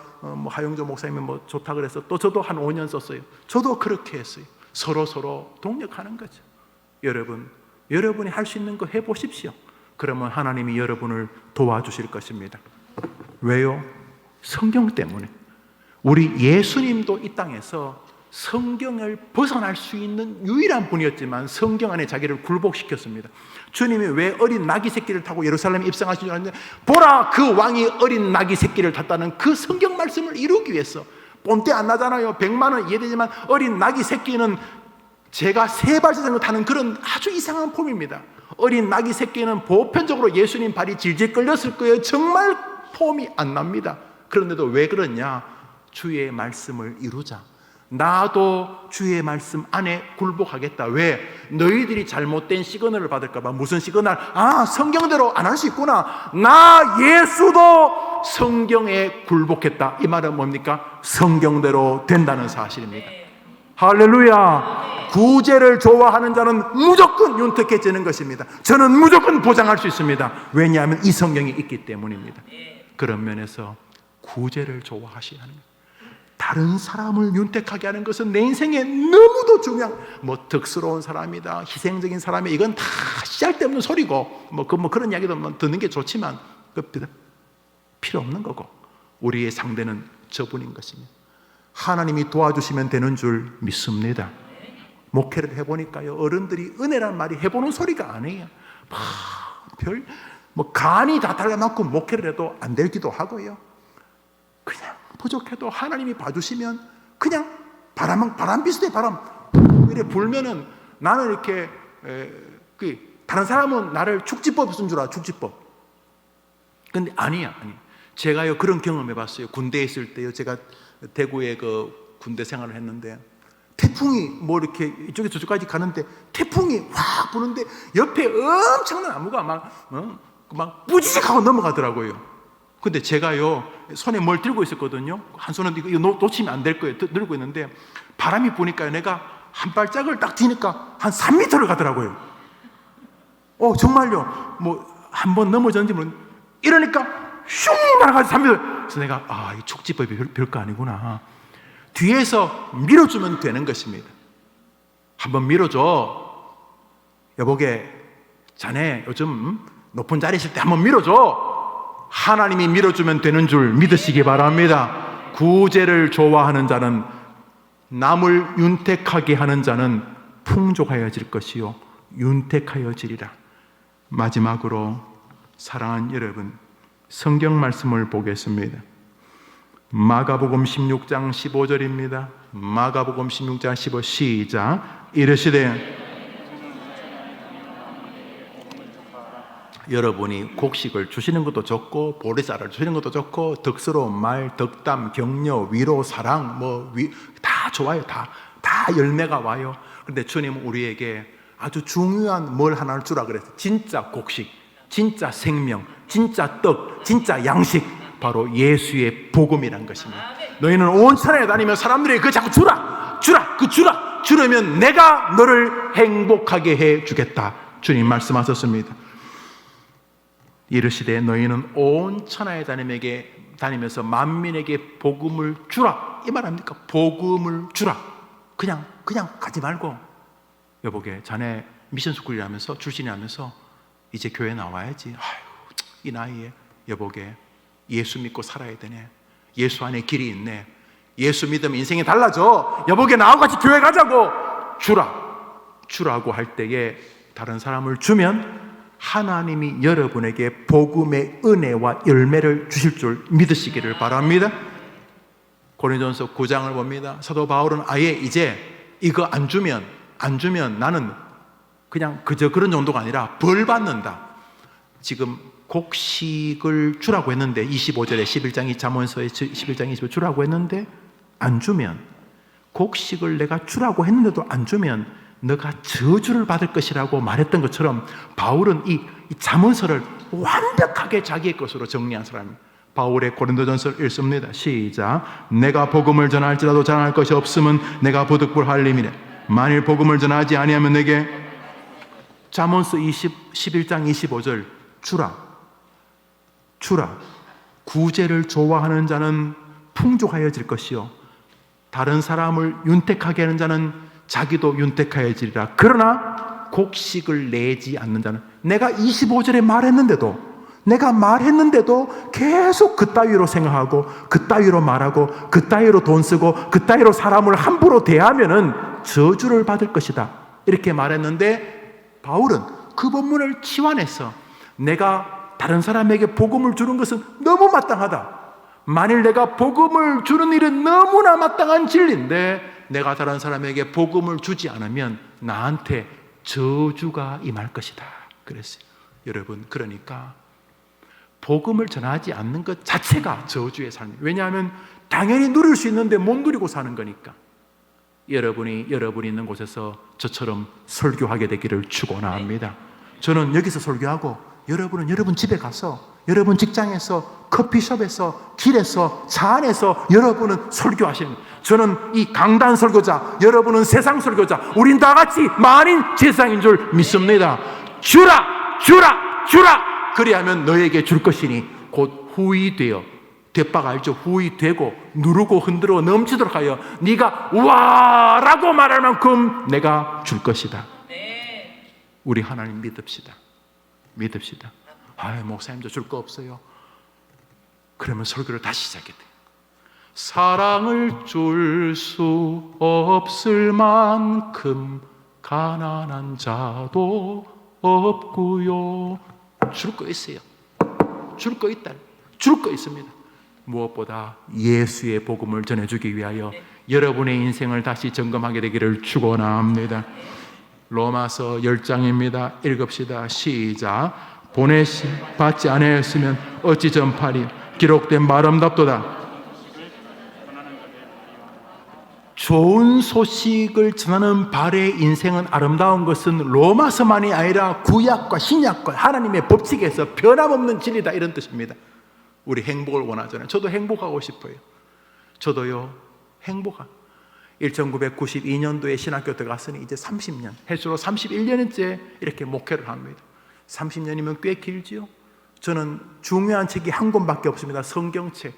하용조 목사님이 좋다 그래서 또 저도 한 5년 썼어요. 저도 그렇게 했어요. 서로 동력하는 거죠. 여러분이 할 수 있는 거 해보십시오. 그러면 하나님이 여러분을 도와주실 것입니다. 왜요? 성경 때문에. 우리 예수님도 이 땅에서 성경을 벗어날 수 있는 유일한 분이었지만 성경 안에 자기를 굴복시켰습니다. 주님이 왜 어린 나귀 새끼를 타고 예루살렘에 입성하신 줄 알았는데, 보라, 그 왕이 어린 나귀 새끼를 탔다는 그 성경 말씀을 이루기 위해서. 본때 안 나잖아요. 100만 원 이해되지만 어린 나귀 새끼는 제가 세 발 자전거 타는 그런 아주 이상한 폼입니다. 어린 나귀 새끼는 보편적으로 예수님 발이 질질 끌렸을 거예요. 정말 폼이 안 납니다. 그런데도 왜 그러냐? 주의 말씀을 이루자. 나도 주의 말씀 안에 굴복하겠다. 왜? 너희들이 잘못된 시그널을 받을까 봐. 무슨 시그널? 성경대로 안 할 수 있구나. 나 예수도 성경에 굴복했다. 이 말은 뭡니까? 성경대로 된다는 사실입니다. 할렐루야. 구제를 좋아하는 자는 무조건 윤택해지는 것입니다. 저는 무조건 보장할 수 있습니다. 왜냐하면 이 성경이 있기 때문입니다. 그런 면에서 구제를 좋아하시는 거예요. 다른 사람을 윤택하게 하는 것은 내 인생에 너무도 중요한, 덕스러운 사람이다, 희생적인 사람이, 이건 다 쓸데없는 소리고, 그런 이야기도 듣는 게 좋지만 필요 없는 거고, 우리의 상대는 저분인 것입니다. 하나님이 도와주시면 되는 줄 믿습니다. 목회를 해보니까요, 어른들이 은혜란 말이 해보는 소리가 아니에요. 간이 다 달라놓고 목회를 해도 안 되기도 하고요. 그냥 부족해도 하나님이 봐주시면 그냥 바람 비슷해. 바람 이렇게 불면은 나는 이렇게 다른 사람은 나를 축지법 쓴 줄 알아. 축지법. 근데 아니. 제가요 그런 경험해 봤어요. 군대에 있을 때요, 제가 대구에 그 군대 생활을 했는데, 태풍이 이렇게 이쪽에 저쪽까지 가는데 태풍이 확 부는데 옆에 엄청난 나무가 막 뿌지직하고 넘어가더라고요. 근데 제가요 손에 뭘 들고 있었거든요. 한 손은 이거 놓치면 안 될 거예요. 들고 있는데 바람이 부니까 내가 한 발짝을 딱 뛰니까 한 3m를 가더라고요. 정말요. 한번 넘어졌는지 이러니까 슝 날아가서 3m. 그래서 내가 이 축지법이 별거 아니구나. 뒤에서 밀어주면 되는 것입니다. 한번 밀어줘. 여보게, 자네 요즘 높은 자리에 있을 때 한번 밀어줘. 하나님이 밀어주면 되는 줄 믿으시기 바랍니다. 구제를 좋아하는 자는, 남을 윤택하게 하는 자는 풍족하여질 것이요 윤택하여지리라. 마지막으로 사랑하는 여러분, 성경 말씀을 보겠습니다. 마가복음 16장 15절입니다. 마가복음 16장 15 시작. 이르시되 여러분이 곡식을 주시는 것도 좋고 보리쌀을 주시는 것도 좋고 덕스러운 말, 덕담, 격려, 위로, 사랑 다 좋아요. 다 열매가 와요. 그런데 주님은 우리에게 아주 중요한 뭘 하나를 주라 그랬어요. 진짜 곡식, 진짜 생명, 진짜 떡, 진짜 양식, 바로 예수의 복음이란 것입니다. 너희는 온 천하에 다니며 사람들에게 그 자꾸 주라면 내가 너를 행복하게 해 주겠다. 주님 말씀하셨습니다. 이르시되 너희는 온 천하에 다니면서 만민에게 복음을 주라. 이 말 아닙니까? 복음을 주라. 그냥 가지 말고, 여보게 자네 미션스쿨 하면서 출신이 하면서 이제 교회 나와야지. 아이고, 이 나이에 여보게 예수 믿고 살아야 되네. 예수 안에 길이 있네. 예수 믿으면 인생이 달라져. 여보게 나하고 같이 교회 가자고. 주라고 할 때에 다른 사람을 주면 하나님이 여러분에게 복음의 은혜와 열매를 주실 줄 믿으시기를 바랍니다. 고린도전서 9장을 봅니다. 사도 바울은 아예 이제 이거 안 주면 나는 그냥 그저 그런 정도가 아니라 벌 받는다. 지금 곡식을 주라고 했는데 25절에 11장 잠언서에 11장 25 주라고 했는데 안 주면, 곡식을 내가 주라고 했는데도 안 주면 너가 저주를 받을 것이라고 말했던 것처럼 바울은 이 잠언서를 완벽하게 자기의 것으로 정리한 사람입니다. 바울의 고린도전서를 읽습니다. 시작. 내가 복음을 전할지라도 전할 것이 없으면 내가 부득불할 님이래. 만일 복음을 전하지 아니하면 내게, 잠언서 11장 25절 주라. 구제를 좋아하는 자는 풍족하여질 것이요 다른 사람을 윤택하게 하는 자는 자기도 윤택하여지리라. 그러나 곡식을 내지 않는 자는, 내가 25절에 말했는데도 계속 그따위로 생각하고 그따위로 말하고 그따위로 돈 쓰고 그따위로 사람을 함부로 대하면은 저주를 받을 것이다. 이렇게 말했는데 바울은 그 본문을 치환해서 내가 다른 사람에게 복음을 주는 것은 너무 마땅하다. 만일 내가 복음을 주는 일은 너무나 마땅한 진리인데 내가 다른 사람에게 복음을 주지 않으면 나한테 저주가 임할 것이다. 그랬어요. 여러분, 그러니까 복음을 전하지 않는 것 자체가 저주의 삶이에요. 왜냐하면 당연히 누릴 수 있는데 못 누리고 사는 거니까. 여러분이 있는 곳에서 저처럼 설교하게 되기를 축원합니다. 저는 여기서 설교하고 여러분은 여러분 집에 가서, 여러분 직장에서, 커피숍에서, 길에서, 차 안에서 여러분은 설교하시는 거예요. 저는 이 강단 설교자, 여러분은 세상 설교자, 우린 다 같이 만인 세상인 줄 믿습니다. 주라! 그리하면 너에게 줄 것이니 곧 후히되어, 대박 알죠? 후히되고 누르고 흔들어 넘치도록 하여 네가 와라고 말할 만큼 내가 줄 것이다. 우리 하나님 믿읍시다. 목사님 저 줄 거 없어요. 그러면 설교를 다시 시작해야 돼요. 사랑을 줄 수 없을 만큼 가난한 자도 없고요. 줄 거 있어요. 줄 거 있다. 줄 거 있습니다. 무엇보다 예수의 복음을 전해주기 위하여 여러분의 인생을 다시 점검하게 되기를 축원합니다. 로마서 10장입니다. 읽읍시다. 시작. 보내심 받지 아니하였으면 어찌 전파리 기록된 말음답도다. 좋은 소식을 전하는 발의 인생은 아름다운 것은 로마서만이 아니라 구약과 신약과 하나님의 법칙에서 변함없는 진리다, 이런 뜻입니다. 우리 행복을 원하잖아요. 저도 행복하고 싶어요. 저도요, 행복한 1992년도에 신학교 들어갔으니 이제 30년, 해수로 31년째 이렇게 목회를 합니다. 30년이면 꽤 길지요. 저는 중요한 책이 한 권밖에 없습니다. 성경책.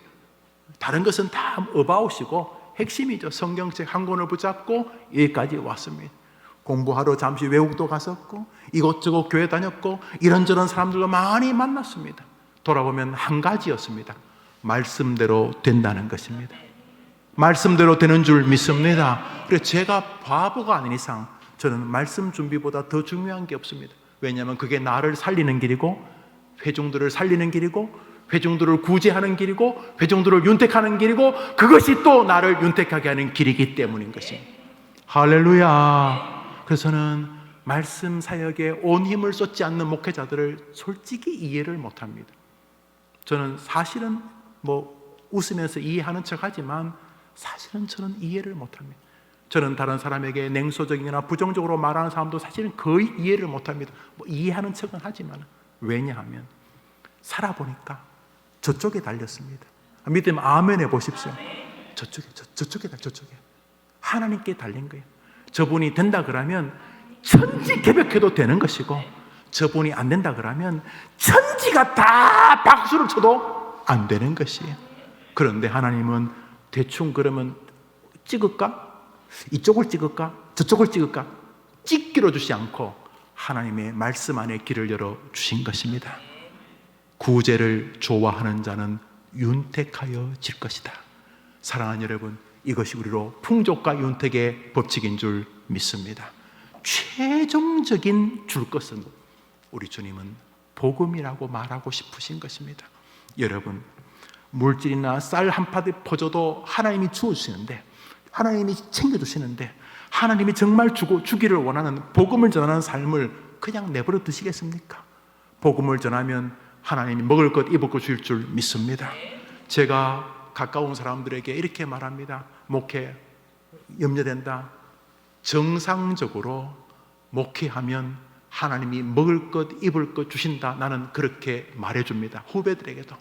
다른 것은 다 어바웃이고 핵심이죠. 성경책 한 권을 붙잡고 여기까지 왔습니다. 공부하러 잠시 외국도 갔었고 이곳저곳 교회 다녔고 이런저런 사람들도 많이 만났습니다. 돌아보면 한 가지였습니다. 말씀대로 된다는 것입니다. 말씀대로 되는 줄 믿습니다. 그래서 제가 바보가 아닌 이상 저는 말씀 준비보다 더 중요한 게 없습니다. 왜냐하면 그게 나를 살리는 길이고 회중들을 살리는 길이고 회중들을 구제하는 길이고 회중들을 윤택하는 길이고 그것이 또 나를 윤택하게 하는 길이기 때문인 것입니다. 할렐루야. 그래서 저는 말씀 사역에 온 힘을 쏟지 않는 목회자들을 솔직히 이해를 못합니다. 저는 사실은 웃으면서 이해하는 척하지만 사실은 저는 이해를 못합니다. 저는 다른 사람에게 냉소적이거나 부정적으로 말하는 사람도 사실은 거의 이해를 못합니다. 이해하는 척은 하지만 왜냐하면 살아보니까 저쪽에 달렸습니다. 믿으면 아멘 해보십시오. 저쪽에 하나님께 달린 거예요. 저분이 된다 그러면 천지개벽해도 되는 것이고 저분이 안 된다 그러면 천지가 다 박수를 쳐도 안 되는 것이에요. 그런데 하나님은 대충 그러면 찍을까? 이쪽을 찍을까? 저쪽을 찍을까? 찍기로 주지 않고 하나님의 말씀 안에 길을 열어 주신 것입니다. 구제를 좋아하는 자는 윤택하여 질 것이다. 사랑하는 여러분, 이것이 우리로 풍족과 윤택의 법칙인 줄 믿습니다. 최종적인 줄 것은 우리 주님은 복음이라고 말하고 싶으신 것입니다. 여러분, 물질이나 쌀 한 파대 퍼줘도 하나님이 주시는데, 하나님이 챙겨주시는데, 하나님이 정말 주기를 원하는 복음을 전하는 삶을 그냥 내버려 두시겠습니까? 복음을 전하면 하나님이 먹을 것 입을 것 주실 줄 믿습니다. 제가 가까운 사람들에게 이렇게 말합니다. 목회 염려된다. 정상적으로 목회하면 하나님이 먹을 것 입을 것 주신다. 나는 그렇게 말해줍니다. 후배들에게도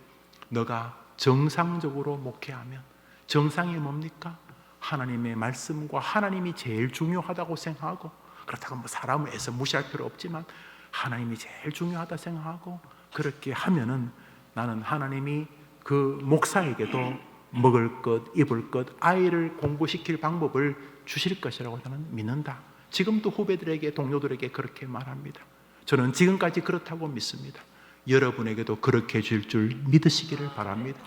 너가 정상적으로 목회하면, 정상이 뭡니까? 하나님의 말씀과 하나님이 제일 중요하다고 생각하고, 그렇다고 사람을 애써 무시할 필요 없지만 하나님이 제일 중요하다 생각하고 그렇게 하면은 나는 하나님이 그 목사에게도 먹을 것, 입을 것, 아이를 공부시킬 방법을 주실 것이라고 저는 믿는다. 지금도 후배들에게, 동료들에게 그렇게 말합니다. 저는 지금까지 그렇다고 믿습니다. 여러분에게도 그렇게 해줄 줄 믿으시기를 바랍니다.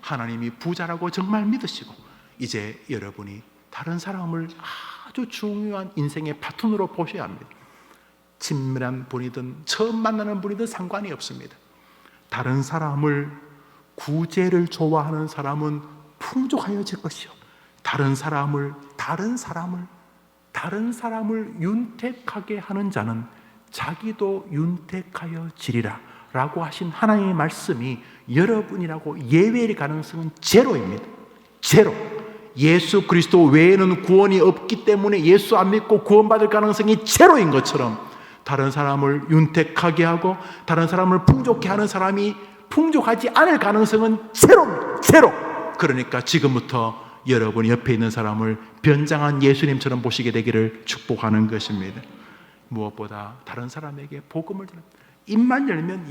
하나님이 부자라고 정말 믿으시고 이제 여러분이 다른 사람을 아주 중요한 인생의 파트너로 보셔야 합니다. 친밀한 분이든 처음 만나는 분이든 상관이 없습니다. 다른 사람을, 구제를 좋아하는 사람은 풍족하여질 것이요, 다른 사람을 윤택하게 하는 자는 자기도 윤택하여지리라 라고 하신 하나님의 말씀이 여러분이라고 예외일 가능성은 제로입니다. 제로. 예수 그리스도 외에는 구원이 없기 때문에 예수 안 믿고 구원받을 가능성이 제로인 것처럼 다른 사람을 윤택하게 하고 다른 사람을 풍족해 하는 사람이 풍족하지 않을 가능성은 제로입니다. 제로. 그러니까 지금부터 여러분 옆에 있는 사람을 변장한 예수님처럼 보시게 되기를 축복하는 것입니다. 무엇보다 다른 사람에게 복음을 전합니다. 입만 열면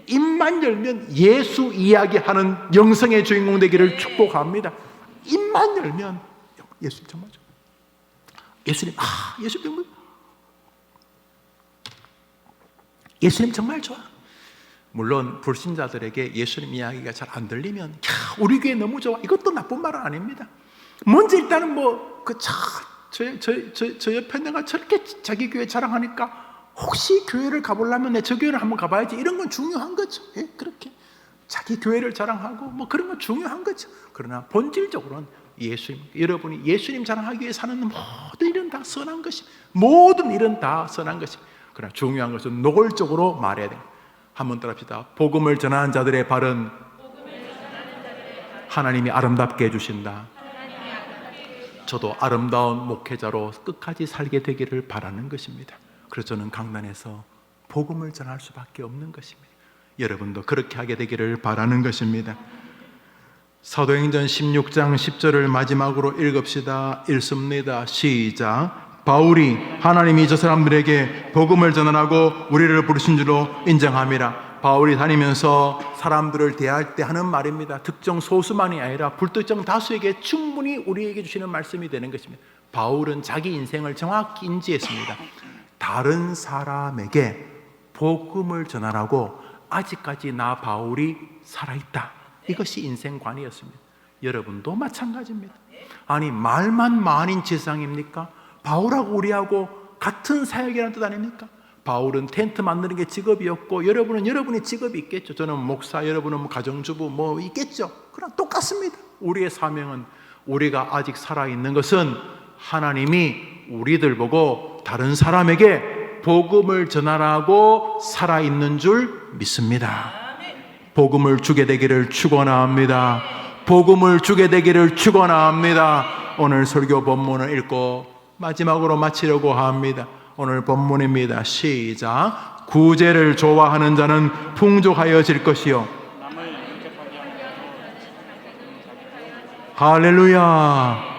입만 열면 예수 이야기하는 영성의 주인공 되기를 축복합니다. 입만 열면 예수님 정말 좋아. 예수님 정말 좋아. 물론 불신자들에게 예수님 이야기가 잘 안 들리면 우리 교회 너무 좋아, 이것도 나쁜 말은 아닙니다. 먼저 일단은 저 옆에 내가 저렇게 자기 교회 자랑하니까 혹시 교회를 가보려면 내 저 교회를 한번 가봐야지, 이런 건 중요한 거죠. 예, 그렇게 자기 교회를 자랑하고 그런 건 중요한 거죠. 그러나 본질적으로는 여러분이 예수님 자랑하기 위해 사는 모든 일은 다 선한 것입니다. 모든 일은 다 선한 것입니다. 그러나 중요한 것은 노골적으로 말해야 됩니다. 한번 따라합시다. 복음을 전하는 자들의 발은 하나님이 아름답게 해주신다. 저도 아름다운 목회자로 끝까지 살게 되기를 바라는 것입니다. 그래서 저는 강단에서 복음을 전할 수밖에 없는 것입니다. 여러분도 그렇게 하게 되기를 바라는 것입니다. 사도행전 16장 10절을 마지막으로 읽읍시다. 읽습니다. 시작. 바울이 하나님이 저 사람들에게 복음을 전하라고 우리를 부르신 줄로 인정함이라. 바울이 다니면서 사람들을 대할 때 하는 말입니다. 특정 소수만이 아니라 불특정 다수에게 충분히 우리에게 주시는 말씀이 되는 것입니다. 바울은 자기 인생을 정확히 인지했습니다. 다른 사람에게 복음을 전하라고 아직까지 나 바울이 살아있다. 이것이 인생관이었습니다. 여러분도 마찬가지입니다. 아니 말만 많은 세상입니까? 바울하고 우리하고 같은 사역이라는 뜻 아닙니까? 바울은 텐트 만드는 게 직업이었고, 여러분은 여러분의 직업이 있겠죠. 저는 목사, 여러분은 뭐 가정주부 뭐 있겠죠. 그럼 똑같습니다. 우리의 사명은, 우리가 아직 살아있는 것은 하나님이 우리들 보고 다른 사람에게 복음을 전하라고 살아있는 줄 믿습니다. 복음을 주게 되기를 축원합니다. 복음을 주게 되기를 축원합니다. 오늘 설교 본문을 읽고 마지막으로 마치려고 합니다. 오늘 본문입니다. 시작. 구제를 좋아하는 자는 풍족하여질 것이요. 할렐루야.